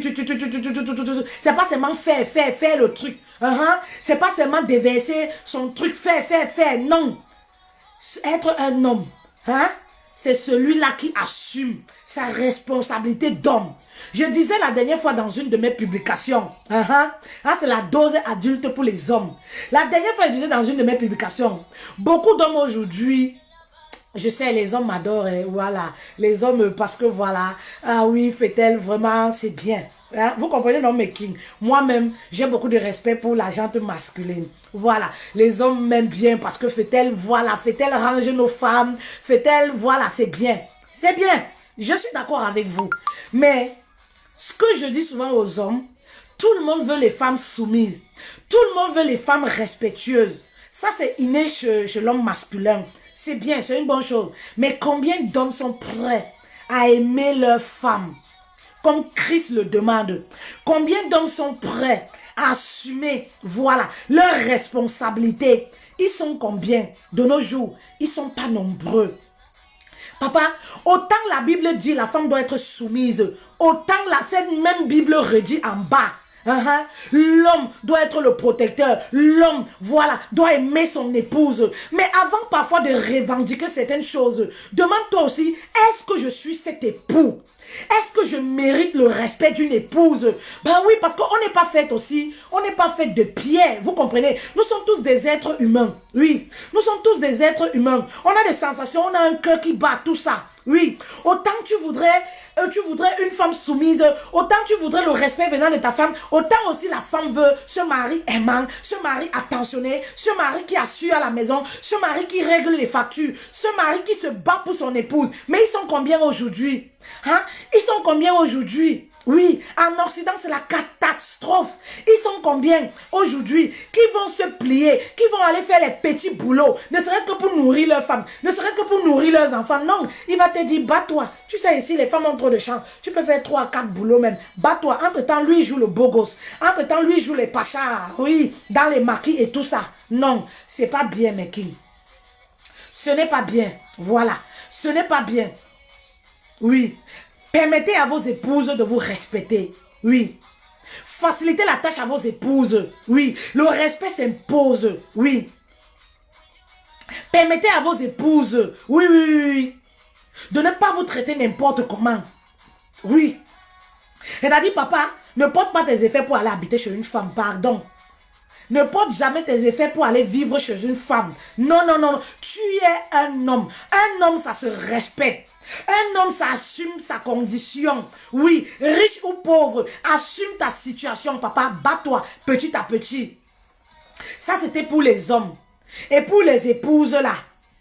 pas seulement faire le truc. C'est pas seulement déverser son truc, faire. Non. Être un homme, c'est celui-là qui assume sa responsabilité d'homme. Je disais la dernière fois dans une de mes publications, c'est la dose adulte pour les hommes. La dernière fois, je disais dans une de mes publications, beaucoup d'hommes aujourd'hui, je sais, les hommes m'adorent, voilà. Les hommes, parce que voilà, ah oui, fait-elle vraiment, c'est bien. Hein? Vous comprenez, non, mais King? Moi-même, j'ai beaucoup de respect pour la gente masculine. Voilà, les hommes m'aiment bien parce que fait-elle, voilà, fait-elle ranger nos femmes, fait-elle, voilà, c'est bien. C'est bien, je suis d'accord avec vous. Mais, ce que je dis souvent aux hommes, tout le monde veut les femmes soumises. Tout le monde veut les femmes respectueuses. Ça, c'est inné chez l'homme masculin. C'est bien, c'est une bonne chose. Mais combien d'hommes sont prêts à aimer leur femme comme Christ le demande? Combien d'hommes sont prêts à assumer, voilà, leurs responsabilités? Ils sont combien de nos jours? Ils ne sont pas nombreux. Papa, autant la Bible dit la femme doit être soumise, autant cette même Bible redit en bas. L'homme doit être le protecteur. L'homme, voilà, doit aimer son épouse. Mais avant parfois de revendiquer certaines choses, demande-toi aussi, est-ce que je suis cet époux? Est-ce que je mérite le respect d'une épouse? Ben oui, parce qu'on n'est pas fait aussi, on n'est pas fait de pierre, vous comprenez? Nous sommes tous des êtres humains, oui. Nous sommes tous des êtres humains. On a des sensations, on a un cœur qui bat, tout ça, oui. Autant tu voudrais une femme soumise, autant tu voudrais le respect venant de ta femme, autant aussi la femme veut ce mari aimant, ce mari attentionné, ce mari qui assure à la maison, ce mari qui règle les factures, ce mari qui se bat pour son épouse. Mais ils sont combien aujourd'hui? Ils sont combien aujourd'hui? Oui, en Occident, c'est la catastrophe. Ils sont combien aujourd'hui qui vont se plier, qui vont aller faire les petits boulots, ne serait-ce que pour nourrir leurs femmes, ne serait-ce que pour nourrir leurs enfants? Non, il va te dire, bats-toi. Tu sais, ici, les femmes ont trop de chance. Tu peux faire 3 à 4 boulots même. Bats-toi. Entre-temps, lui, il joue le beau gosse. Entre-temps, lui, il joue les pachas. Oui, dans les maquis et tout ça. Non, c'est pas bien, mes kings. Ce n'est pas bien. Voilà. Ce n'est pas bien. Oui. Permettez à vos épouses de vous respecter. Oui. Facilitez la tâche à vos épouses. Oui. Le respect s'impose. Oui. Permettez à vos épouses. Oui, oui, oui, oui. De ne pas vous traiter n'importe comment. Oui. C'est-à-dire, papa, ne porte pas tes effets pour aller habiter chez une femme. Pardon. Ne porte jamais tes effets pour aller vivre chez une femme. Non, non, non. Tu es un homme. Un homme, ça se respecte. Un homme, ça assume sa condition. Oui, riche ou pauvre, assume ta situation, papa. Bats-toi petit à petit. Ça, c'était pour les hommes. Et pour les épouses, là.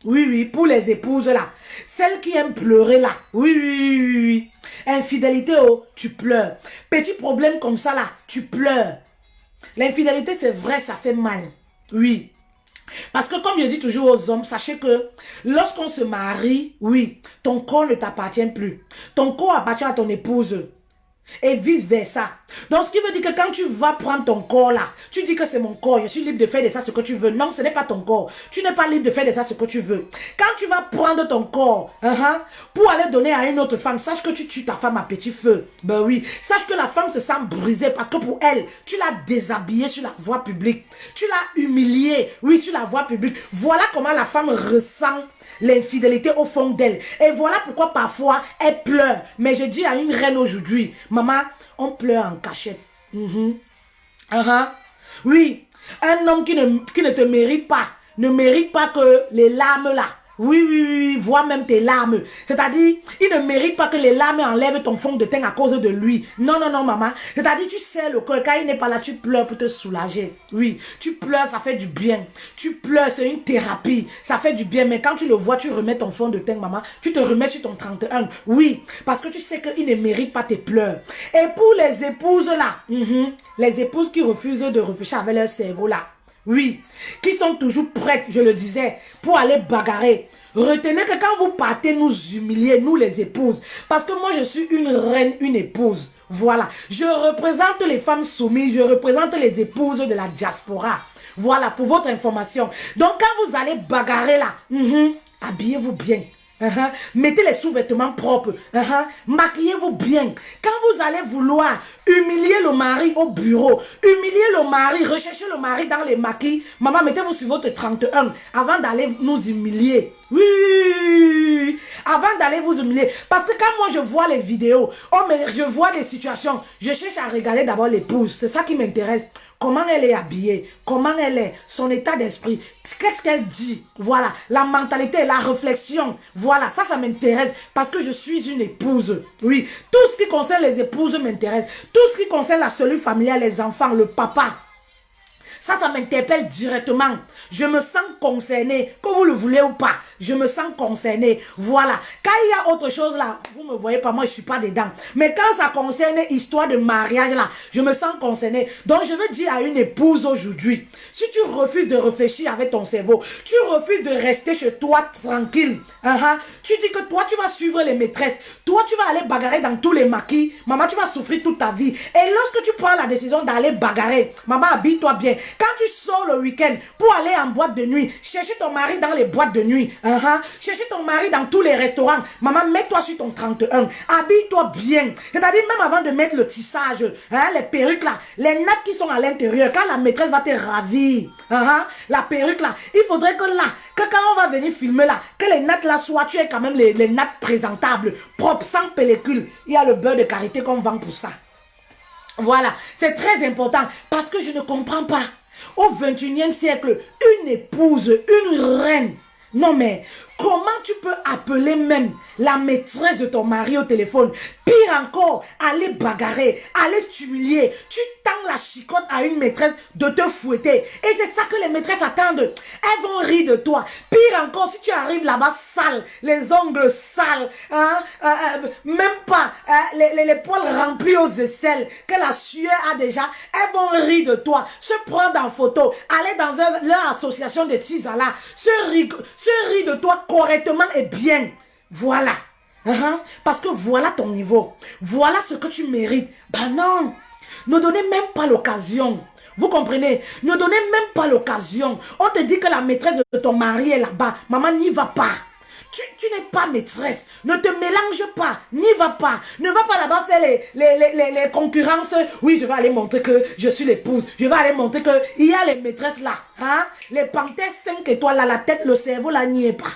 Oui, oui, pour les épouses, là. Celles qui aiment pleurer, là. Oui, oui, oui, oui, oui. Infidélité, oh, tu pleures. Petit problème comme ça, là, tu pleures. L'infidélité, c'est vrai, ça fait mal. Oui. Parce que comme je dis toujours aux hommes, sachez que lorsqu'on se marie, oui, ton corps ne t'appartient plus. Ton corps appartient à ton épouse. Et vice versa. Donc, ce qui veut dire que quand tu vas prendre ton corps là, tu dis que c'est mon corps, je suis libre de faire de ça ce que tu veux. Non, ce n'est pas ton corps. Tu n'es pas libre de faire de ça ce que tu veux. Quand tu vas prendre ton corps pour aller donner à une autre femme, sache que tu tues ta femme à petit feu. Ben oui. Sache que la femme se sent brisée parce que pour elle, tu l'as déshabillée sur la voie publique. Tu l'as humiliée, oui, sur la voie publique. Voilà comment la femme ressent l'infidélité au fond d'elle. Et voilà pourquoi parfois elle pleure. Mais je dis à une reine aujourd'hui, maman, on pleure en cachette. Oui, un homme qui ne te mérite pas, ne mérite pas que les larmes là, oui, oui, oui, vois même tes larmes. C'est-à-dire, il ne mérite pas que les larmes enlèvent ton fond de teint à cause de lui. Non, non, non, maman. C'est-à-dire, tu sais le cœur, quand il n'est pas là, tu pleures pour te soulager. Oui, tu pleures, ça fait du bien. Tu pleures, c'est une thérapie. Ça fait du bien, mais quand tu le vois, tu remets ton fond de teint, maman. Tu te remets sur ton 31. Oui, parce que tu sais qu'il ne mérite pas tes pleurs. Et pour les épouses là, les épouses qui refusent de réfléchir avec leur cerveau là, oui, qui sont toujours prêtes, je le disais, pour aller bagarrer. Retenez que quand vous partez nous humilier, nous les épouses, parce que moi je suis une reine, une épouse. Voilà, je représente les femmes soumises, je représente les épouses de la diaspora. Voilà, pour votre information. Donc quand vous allez bagarrer là, habillez-vous bien. Mettez les sous-vêtements propres. Maquillez-vous bien. Quand vous allez vouloir humilier le mari au bureau, humilier le mari, rechercher le mari dans les maquis, maman, mettez-vous sur votre 31 avant d'aller nous humilier. Oui, oui, oui, oui. Avant d'aller vous humilier. Parce que quand moi je vois les vidéos, je vois des situations, je cherche à regarder d'abord l'épouse. C'est ça qui m'intéresse. Comment elle est habillée, comment elle est, son état d'esprit, qu'est-ce qu'elle dit, voilà, la mentalité, la réflexion, voilà, ça m'intéresse parce que je suis une épouse, oui, tout ce qui concerne les épouses m'intéresse, tout ce qui concerne la cellule familiale, les enfants, le papa, ça m'interpelle directement. Je me sens concernée, que vous le voulez ou pas. Je me sens concernée. Voilà. Quand il y a autre chose là, vous me voyez pas, moi je suis pas dedans. Mais quand ça concerne histoire de mariage là, je me sens concernée. Donc je veux dire à une épouse aujourd'hui, si tu refuses de réfléchir avec ton cerveau, tu refuses de rester chez toi tranquille, tu dis que toi tu vas suivre les maîtresses, toi tu vas aller bagarrer dans tous les maquis, maman tu vas souffrir toute ta vie. Et lorsque tu prends la décision d'aller bagarrer, maman habille-toi bien. Quand tu sors le week-end pour aller en boîte de nuit, chercher ton mari dans les boîtes de nuit, chercher ton mari dans tous les restaurants, maman, mets-toi sur ton 31, habille-toi bien. C'est-à-dire même avant de mettre le tissage, les perruques là, les nattes qui sont à l'intérieur, quand la maîtresse va te ravir, la perruque là, il faudrait que là, que quand on va venir filmer là, que les nattes là soient, tu aies quand même les nattes présentables, propres, sans pellicule. Il y a le beurre de karité qu'on vend pour ça. Voilà, c'est très important parce que je ne comprends pas. Au 21e siècle, une épouse, une reine. Non mais, comment tu peux appeler même la maîtresse de ton mari au téléphone? Pire encore, aller bagarrer, aller t'humilier. Tu tends la chicotte à une maîtresse de te fouetter. Et c'est ça que les maîtresses attendent. Elles vont rire de toi. Pire encore, si tu arrives là-bas sale, les ongles sales, même pas les poils remplis aux aisselles, que la sueur a déjà, elles vont rire de toi, se prendre en photo, aller dans leur association de tisala, se rire de toi correctement et bien. Voilà. Parce que voilà ton niveau. Voilà ce que tu mérites. Ben non. Ne donnez même pas l'occasion. Vous comprenez? Ne donnez même pas l'occasion. On te dit que la maîtresse de ton mari est là-bas. Maman, n'y va pas. Tu n'es pas maîtresse. Ne te mélange pas. N'y va pas. Ne va pas là-bas faire les concurrences. Oui, je vais aller montrer que je suis l'épouse. Je vais aller montrer qu'il y a les maîtresses là. Les panthères 5 étoiles là, la tête, le cerveau là, n'y est pas.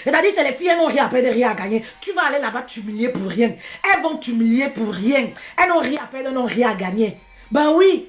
C'est-à-dire, c'est les filles, elles n'ont rien à perdre, rien à gagner. Tu vas aller là-bas t'humilier pour rien. Elles vont t'humilier pour rien. Elles n'ont rien à perdre, elles n'ont rien à gagner. Ben oui.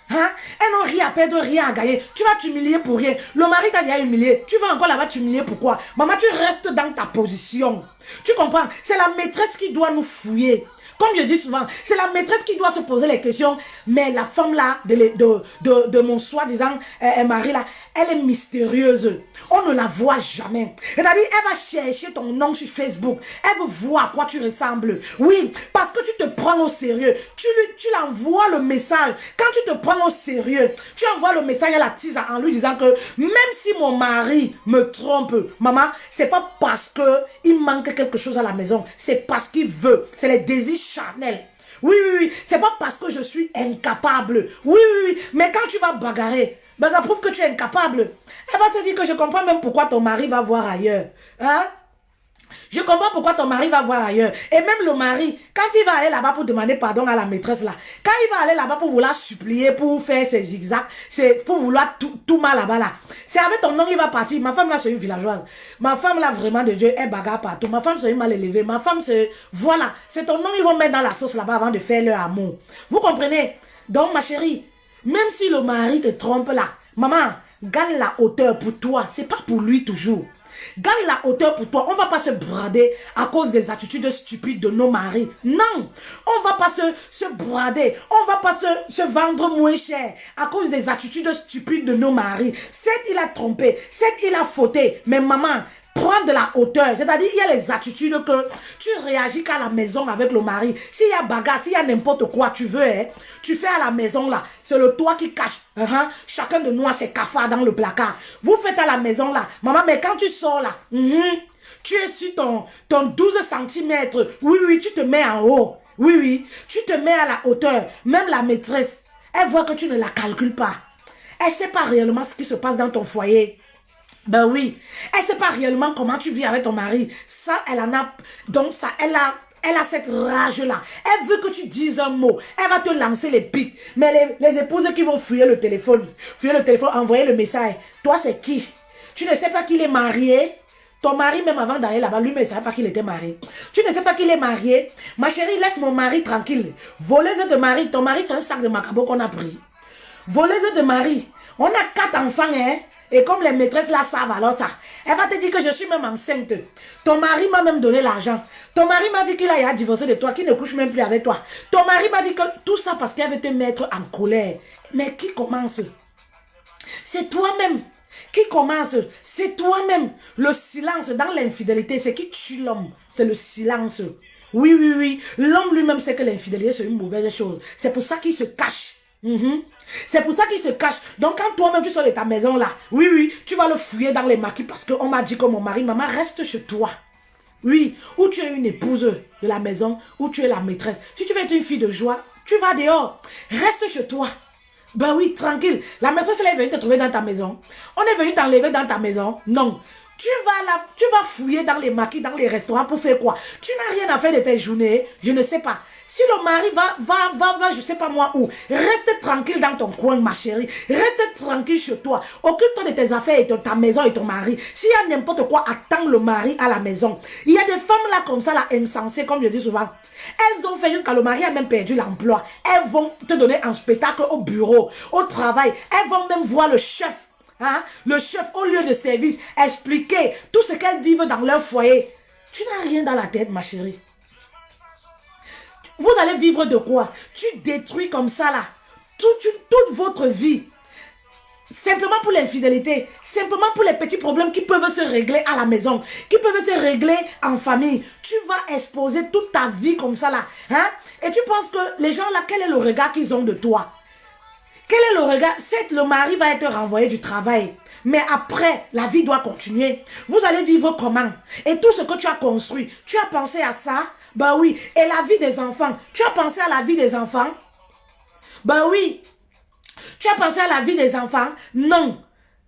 Elles n'ont rien à perdre, rien à gagner. Tu vas t'humilier pour rien. Le mari t'a déjà humilié. Tu vas encore là-bas t'humilier pourquoi? Maman, tu restes dans ta position. Tu comprends? C'est la maîtresse qui doit nous fouiller. Comme je dis souvent, c'est la maîtresse qui doit se poser les questions. Mais la femme là, de mon soi-disant mari là, elle est mystérieuse. On ne la voit jamais. C'est-à-dire, elle va chercher ton nom sur Facebook. Elle veut voir à quoi tu ressembles. Oui, parce que tu te prends au sérieux. Tu l'envoies le message. Quand tu te prends au sérieux, tu envoies le message à la tise en lui disant que même si mon mari me trompe, maman, c'est pas parce que il manque quelque chose à la maison. C'est parce qu'il veut. C'est les désirs charnels. Oui, oui, oui. C'est pas parce que je suis incapable. Oui, oui, oui. Mais quand tu vas bagarrer, ben ça prouve que tu es incapable. Elle va se dire que je comprends même pourquoi ton mari va voir ailleurs. Je comprends pourquoi ton mari va voir ailleurs. Et même le mari, quand il va aller là-bas pour demander pardon à la maîtresse là, quand il va aller là-bas pour vouloir supplier, pour faire ses zigzags, pour vouloir tout mal là-bas là, c'est avec ton nom il va partir. Ma femme là c'est une villageoise. Ma femme là vraiment de Dieu, elle bagarre partout. Ma femme c'est une mal élevée. Ma femme c'est... Voilà, c'est ton nom ils vont mettre dans la sauce là-bas avant de faire leur amour. Vous comprenez? Donc ma chérie, même si le mari te trompe là, maman, gagne la hauteur pour toi. C'est pas pour lui toujours. Gagne la hauteur pour toi. On ne va pas se brader à cause des attitudes stupides de nos maris. Non. On ne va pas se brader. On ne va pas se vendre moins cher à cause des attitudes stupides de nos maris. Certes, il a trompé. Certes, il a fauté. Mais maman, prends de la hauteur. C'est-à-dire, il y a les attitudes que tu réagis qu'à la maison avec le mari. S'il y a bagarre, s'il y a n'importe quoi, tu veux, tu fais à la maison là. C'est le toit qui cache. Chacun de nous a ses cafards dans le placard. Vous faites à la maison là. Maman, mais quand tu sors là, tu es sur ton 12 cm. Oui, oui, tu te mets en haut. Oui, oui, tu te mets à la hauteur. Même la maîtresse, elle voit que tu ne la calcules pas. Elle ne sait pas réellement ce qui se passe dans ton foyer. Ben oui, elle ne sait pas réellement comment tu vis avec ton mari. Ça, elle en a... Donc ça, elle a cette rage-là. Elle veut que tu dises un mot. Elle va te lancer les pics. Mais les épouses qui vont fouiller le téléphone, envoyer le message. Toi, c'est qui? Tu ne sais pas qu'il est marié. Ton mari, même avant d'aller là-bas, lui, ne savait pas qu'il était marié. Tu ne sais pas qu'il est marié. Ma chérie, laisse mon mari tranquille. Voleuse de mari. Ton mari, c'est un sac de macabo qu'on a pris. Voleuse de mari. On a 4 enfants, hein. Et comme les maîtresses là savent, alors ça. Elle va te dire que je suis même enceinte. Ton mari m'a même donné l'argent. Ton mari m'a dit qu'il a divorcé de toi, qu'il ne couche même plus avec toi. Ton mari m'a dit que tout ça parce qu'elle veut te mettre en colère. Mais qui commence? C'est toi-même. Qui commence? C'est toi-même. Le silence dans l'infidélité, c'est qui tue l'homme. C'est le silence. Oui, oui, oui. L'homme lui-même sait que l'infidélité, c'est une mauvaise chose. C'est pour ça qu'il se cache. C'est pour ça qu'il se cache. Donc quand toi-même tu sors de ta maison là, oui, oui, tu vas le fouiller dans les maquis parce qu'on m'a dit que mon mari, maman, reste chez toi. Oui, ou tu es une épouse de la maison, ou tu es la maîtresse. Si tu veux être une fille de joie, tu vas dehors. Reste chez toi. Ben oui, tranquille. La maîtresse, elle est venue te trouver dans ta maison. On est venu t'enlever dans ta maison. Non. Tu vas fouiller dans les maquis, dans les restaurants pour faire quoi? Tu n'as rien à faire de tes journées. Je ne sais pas. Si le mari va, je sais pas moi où, reste tranquille dans ton coin, ma chérie. Reste tranquille chez toi. Occupe-toi de tes affaires et de ta maison et ton mari. S'il y a n'importe quoi, attends le mari à la maison. Il y a des femmes là comme ça, là, insensées, comme je dis souvent. Elles ont fait jusqu'à le mari a même perdu l'emploi. Elles vont te donner un spectacle au bureau, au travail. Elles vont même voir le chef. Hein? Le chef au lieu de service, expliquer tout ce qu'elles vivent dans leur foyer. Tu n'as rien dans la tête, ma chérie. Vous allez vivre de quoi? Tu détruis comme ça là toute votre vie. Simplement pour l'infidélité. Simplement pour les petits problèmes qui peuvent se régler à la maison. Qui peuvent se régler en famille. Tu vas exposer toute ta vie comme ça là. Hein? Et tu penses que les gens là, quel est le regard qu'ils ont de toi? Quel est le regard? C'est le mari va être renvoyé du travail. Mais après, la vie doit continuer. Vous allez vivre comment? Et tout ce que tu as construit, tu as pensé à ça? Ben oui. Et la vie des enfants, tu as pensé à la vie des enfants? Ben oui. Tu as pensé à la vie des enfants? Non.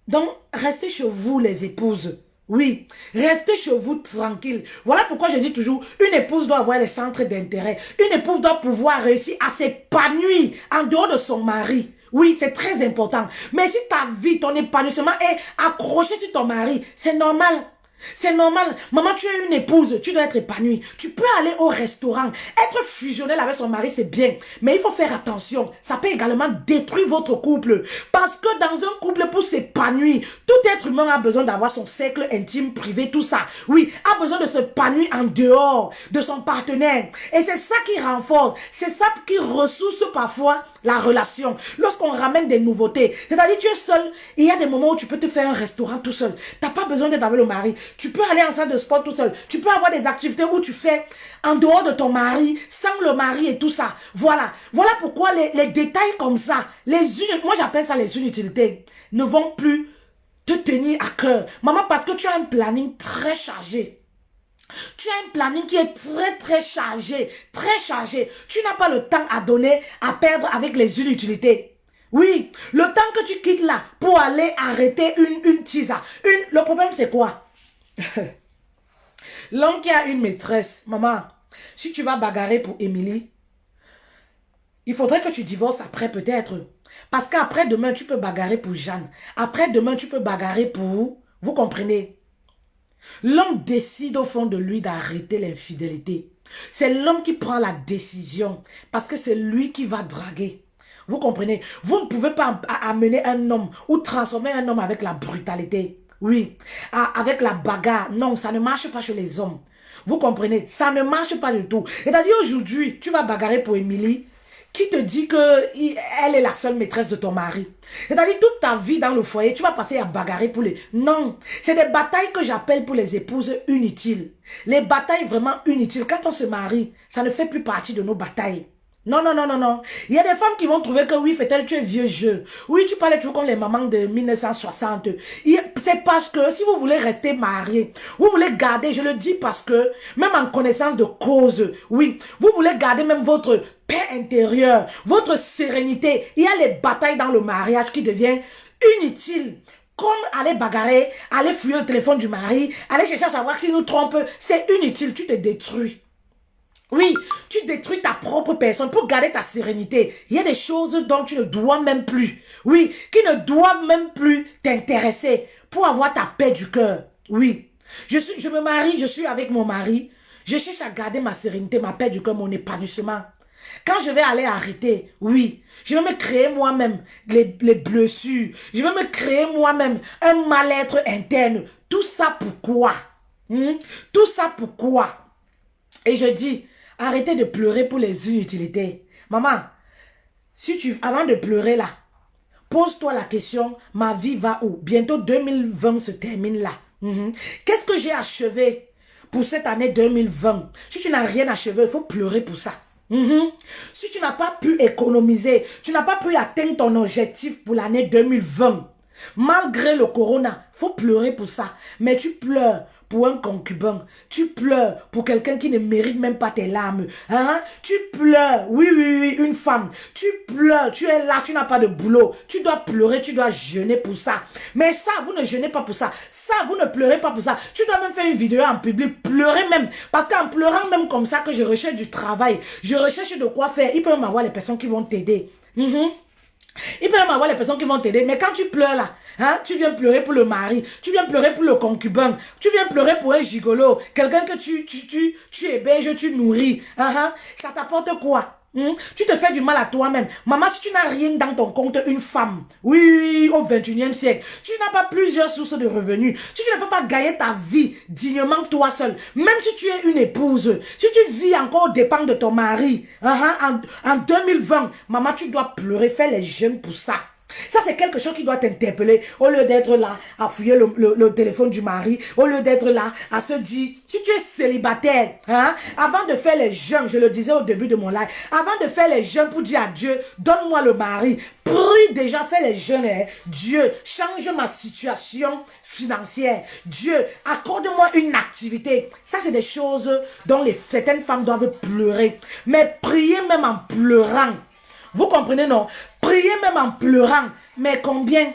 Donc, restez chez vous, les épouses. Oui, restez chez vous tranquille. Voilà pourquoi je dis toujours, une épouse doit avoir des centres d'intérêt. Une épouse doit pouvoir réussir à s'épanouir en dehors de son mari. Oui, c'est très important. Mais si ta vie, ton épanouissement est accroché sur ton mari, c'est normal. C'est normal. Maman, tu es une épouse, tu dois être épanouie. Tu peux aller au restaurant, être fusionnel avec son mari, c'est bien. Mais il faut faire attention. Ça peut également détruire votre couple. Parce que dans un couple, pour s'épanouir, tout être humain a besoin d'avoir son cercle intime, privé, tout ça. Oui, a besoin de s'épanouir en dehors de son partenaire. Et c'est ça qui renforce. C'est ça qui ressource parfois la relation. Lorsqu'on ramène des nouveautés, c'est-à-dire tu es seul, il y a des moments où tu peux te faire un restaurant tout seul. Tu n'as pas besoin d'être avec le mari. Tu peux aller en salle de sport tout seul. Tu peux avoir des activités où tu fais en dehors de ton mari, sans le mari et tout ça. Voilà. Voilà pourquoi les détails comme ça, moi j'appelle ça les inutilités, ne vont plus te tenir à cœur. Maman, parce que tu as un planning très chargé. Tu as un planning qui est très chargé. Très chargé. Tu n'as pas le temps à donner, à perdre avec les inutilités. Oui, le temps que tu quittes là pour aller arrêter une tisa. Le problème c'est quoi? L'homme qui a une maîtresse, maman, si tu vas bagarrer pour Émilie, il faudrait que tu divorces après peut-être. Parce qu'après demain, tu peux bagarrer pour Jeanne. Après demain, tu peux bagarrer pour... Vous comprenez? L'homme décide au fond de lui d'arrêter l'infidélité. C'est l'homme qui prend la décision. Parce que c'est lui qui va draguer. Vous comprenez? Vous ne pouvez pas amener un homme ou transformer un homme avec la brutalité. Oui, avec la bagarre. Non, ça ne marche pas chez les hommes. Vous comprenez? Ça ne marche pas du tout. C'est-à-dire aujourd'hui, tu vas bagarrer pour Émilie. Qui te dit qu'elle est la seule maîtresse de ton mari? C'est-à-dire toute ta vie dans le foyer, tu vas passer à bagarrer pour les... Non, c'est des batailles que j'appelle pour les épouses inutiles. Les batailles vraiment inutiles. Quand on se marie, ça ne fait plus partie de nos batailles. Non, non, non, non, non. Il y a des femmes qui vont trouver que oui, fait-elle, tu es vieux jeu. Oui, tu parlais toujours comme les mamans de 1960. C'est parce que si vous voulez rester marié, vous voulez garder, je le dis parce que, même en connaissance de cause, oui, vous voulez garder même votre paix intérieure, votre sérénité. Il y a les batailles dans le mariage qui deviennent inutiles. Comme aller bagarrer, aller fouiller le téléphone du mari, aller chercher à savoir s'il nous trompe, c'est inutile, tu te détruis. Oui, tu détruis ta propre personne pour garder ta sérénité. Il y a des choses dont tu ne dois même plus. Oui, qui ne doivent même plus t'intéresser. pour avoir ta paix du cœur. Oui. Je me marie, je suis avec mon mari. Je cherche à garder ma sérénité, ma paix du cœur, mon épanouissement. Quand je vais aller arrêter, oui, je vais me créer moi-même les blessures. Je vais me créer moi-même un mal-être interne. Tout ça pourquoi? Tout ça pourquoi? Et je dis, arrêtez de pleurer pour les inutilités. Maman, avant de pleurer là, pose-toi la question, ma vie va où? Bientôt 2020 se termine là. Qu'est-ce que j'ai achevé pour cette année 2020? Si tu n'as rien achevé, il faut pleurer pour ça. Si tu n'as pas pu économiser, tu n'as pas pu atteindre ton objectif pour l'année 2020, malgré le corona, il faut pleurer pour ça. Mais tu pleures pour un concubin, tu pleures pour quelqu'un qui ne mérite même pas tes larmes. Tu pleures, oui, une femme, tu pleures, tu es là, tu n'as pas de boulot, tu dois pleurer, tu dois jeûner pour ça. Mais ça, vous ne jeûnez pas pour ça. Ça, vous ne pleurez pas pour ça. Tu dois même faire une vidéo en public, pleurer même. Parce qu'en pleurant même comme ça que je recherche du travail, je recherche de quoi faire, il peut même avoir les personnes qui vont t'aider. Il peut même avoir les personnes qui vont t'aider. Mais quand tu pleures là, tu viens pleurer pour le mari, tu viens pleurer pour le concubin, tu viens pleurer pour un gigolo, quelqu'un que tu héberges, tu nourris. Ça t'apporte quoi? Tu te fais du mal à toi-même. Maman, si tu n'as rien dans ton compte, une femme, oui, au 21e siècle, tu n'as pas plusieurs sources de revenus, si tu ne peux pas gagner ta vie dignement toi seul, même si tu es une épouse, si tu vis encore aux dépens de ton mari, en 2020, maman, tu dois pleurer, faire les jeûnes pour ça. Ça, c'est quelque chose qui doit t'interpeller. Au lieu d'être là à fouiller le téléphone du mari, au lieu d'être là à se dire, si tu es célibataire, avant de faire les jeûnes, je le disais au début de mon live, avant de faire les jeûnes pour dire à Dieu, donne-moi le mari, prie déjà, fais les jeûnes. Dieu, change ma situation financière. Dieu, accorde-moi une activité. Ça, c'est des choses dont certaines femmes doivent pleurer. Mais prier même en pleurant. Vous comprenez, non? Priez même en pleurant. Mais combien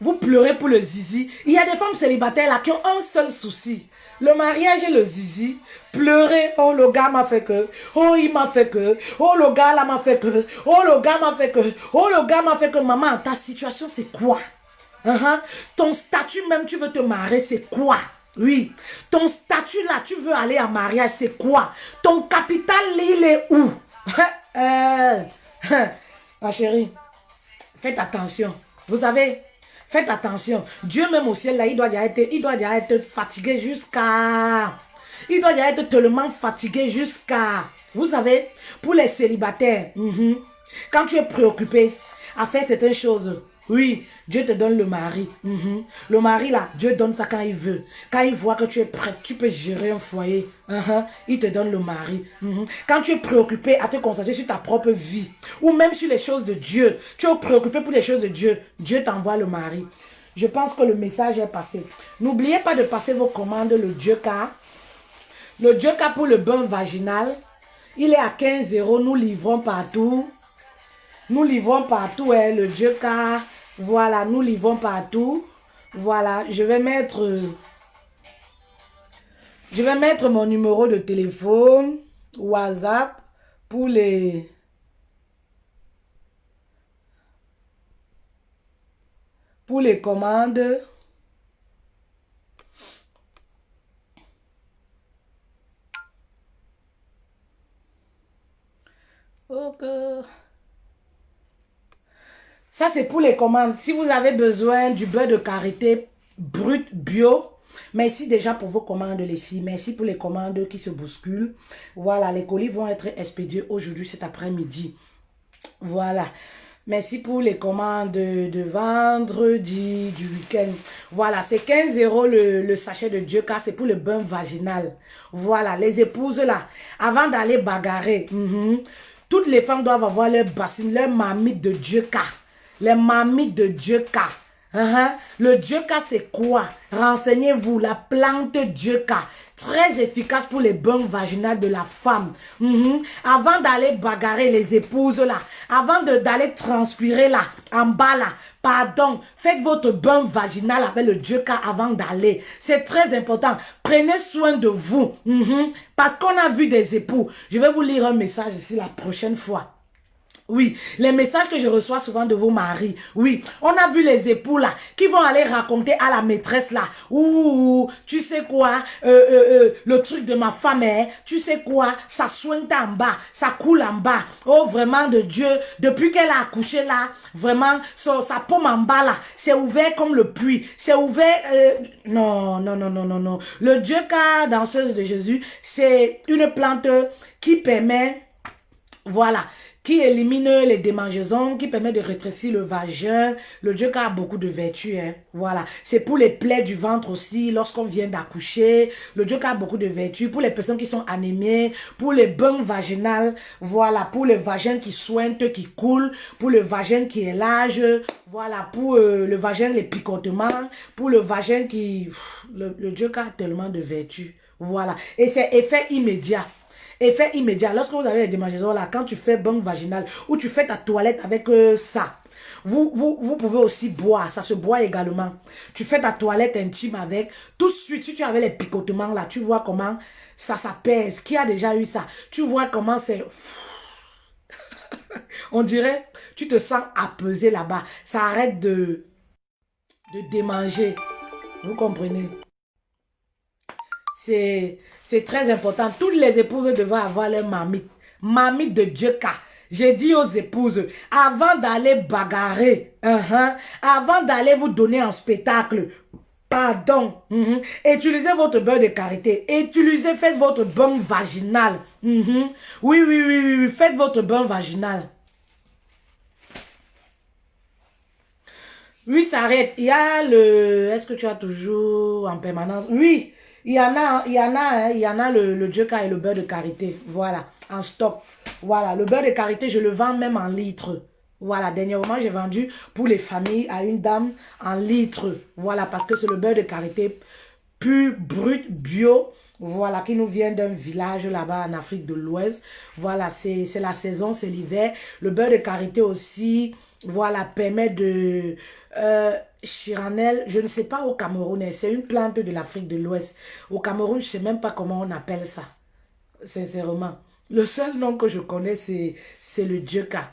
vous pleurez pour le zizi? Il y a des femmes célibataires là qui ont un seul souci. Le mariage et le zizi. Pleurer. Oh, le gars m'a fait que. Oh, il m'a fait que. Oh, le gars là m'a fait que. Oh, le gars m'a fait que. Oh, le gars m'a fait que. Maman, ta situation c'est quoi? Ton statut même, tu veux te marier, c'est quoi? Oui. Ton statut là, tu veux aller en mariage, c'est quoi? Ton capital, il est où? Ma chérie, faites attention. Vous savez, faites attention. Dieu même au ciel, là, il doit déjà être fatigué jusqu'à... Il doit déjà être tellement fatigué jusqu'à... Vous savez, pour les célibataires, quand tu es préoccupé à faire certaines choses, oui, Dieu te donne le mari. Le mari, là, Dieu donne ça quand il veut. Quand il voit que tu es prêt, tu peux gérer un foyer. Il te donne le mari. Quand tu es préoccupé à te concentrer sur ta propre vie, ou même sur les choses de Dieu, tu es préoccupé pour les choses de Dieu, Dieu t'envoie le mari. Je pense que le message est passé. N'oubliez pas de passer vos commandes, le Dieuca. Le Dieuca pour le bain vaginal, il est à 15 €. Nous livrons partout. Nous livrons partout, le Dieuca. Voilà, nous livrons partout. Voilà, je vais mettre mon numéro de téléphone, WhatsApp, pour les commandes. Ok. Ça, c'est pour les commandes. Si vous avez besoin du beurre de karité brut bio, merci déjà pour vos commandes, les filles. Merci pour les commandes qui se bousculent. Voilà, les colis vont être expédiés aujourd'hui, cet après-midi. Voilà. Merci pour les commandes de vendredi, du week-end. Voilà, c'est 15 € le sachet de Dieuca, c'est pour le bain vaginal. Voilà, les épouses là, avant d'aller bagarrer, toutes les femmes doivent avoir leur bassine, leur marmite de Dieuca. Les marmites de Dieuca. Le Dieuca, c'est quoi? Renseignez-vous, la plante Dieuca. Très efficace pour les bains vaginales de la femme. Avant d'aller bagarrer les épouses là, avant d'aller transpirer là, en bas là, pardon, faites votre bain vaginal avec le Dieuca avant d'aller. C'est très important. Prenez soin de vous. Parce qu'on a vu des époux. Je vais vous lire un message ici la prochaine fois. Oui, les messages que je reçois souvent de vos maris. Oui, on a vu les époux là qui vont aller raconter à la maîtresse là. Ouh, tu sais quoi, le truc de ma femme, hein, tu sais quoi, ça soigne en bas, ça coule en bas. Oh, vraiment de Dieu, depuis qu'elle a accouché là, vraiment, sa paume en bas là, c'est ouvert comme le puits. C'est ouvert, non, non, non, non, non, non. Le Dieu qu'a danseuse de Jésus, c'est une plante qui permet, voilà, qui élimine les démangeaisons, qui permet de rétrécir le vagin. Le Dieu a beaucoup de vertus, hein. Voilà. C'est pour les plaies du ventre aussi, lorsqu'on vient d'accoucher. Le Dieu a beaucoup de vertus. Pour les personnes qui sont anémiées, pour les bains vaginales, voilà. Pour les vagins qui sointent, qui coulent, pour le vagin qui est large, voilà. Pour le vagin, les picotements, pour le vagin qui... Le Dieu a tellement de vertus. Voilà. Et c'est effet immédiat. Effet immédiat. Lorsque vous avez des démangeaisons là, quand tu fais bain vaginal ou tu fais ta toilette avec ça, vous pouvez aussi boire. Ça se boit également. Tu fais ta toilette intime avec. Tout de suite, si tu avais les picotements là, tu vois comment ça s'apaise. Qui a déjà eu ça? Tu vois comment c'est... On dirait, tu te sens apaisé là-bas. Ça arrête de démanger. Vous comprenez? C'est très important. Toutes les épouses devraient avoir leur marmite. Marmite de Dieu. J'ai dit aux épouses, avant d'aller bagarrer, avant d'aller vous donner un spectacle, pardon, utilisez votre beurre de karité. Faites votre bain vaginal. Oui, oui, oui, oui, oui, faites votre bain vaginal. Oui, ça arrête. Il y a le... Est-ce que tu as toujours en permanence? Oui, il y en a le Dioka et le beurre de karité. Voilà, en stock. Voilà, le beurre de karité, je le vends même en litre. Voilà, dernièrement, j'ai vendu pour les familles à une dame en litre. Voilà, parce que c'est le beurre de karité pur, brut, bio. Voilà, qui nous vient d'un village là-bas en Afrique de l'Ouest. Voilà, c'est la saison, c'est l'hiver. Le beurre de karité aussi, voilà, permet de... chiranel, je ne sais pas au Cameroun, hein, c'est une plante de l'Afrique de l'Ouest. Au Cameroun, je ne sais même pas comment on appelle ça, sincèrement. Le seul nom que je connais, c'est le Dioka.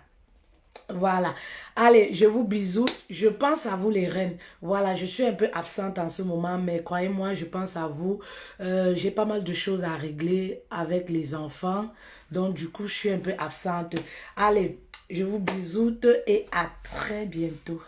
Voilà. Allez, je vous bisous. Je pense à vous les reines. Voilà, je suis un peu absente en ce moment, mais croyez-moi, je pense à vous. J'ai pas mal de choses à régler avec les enfants. Donc, du coup, je suis un peu absente. Allez, je vous bisoute et à très bientôt.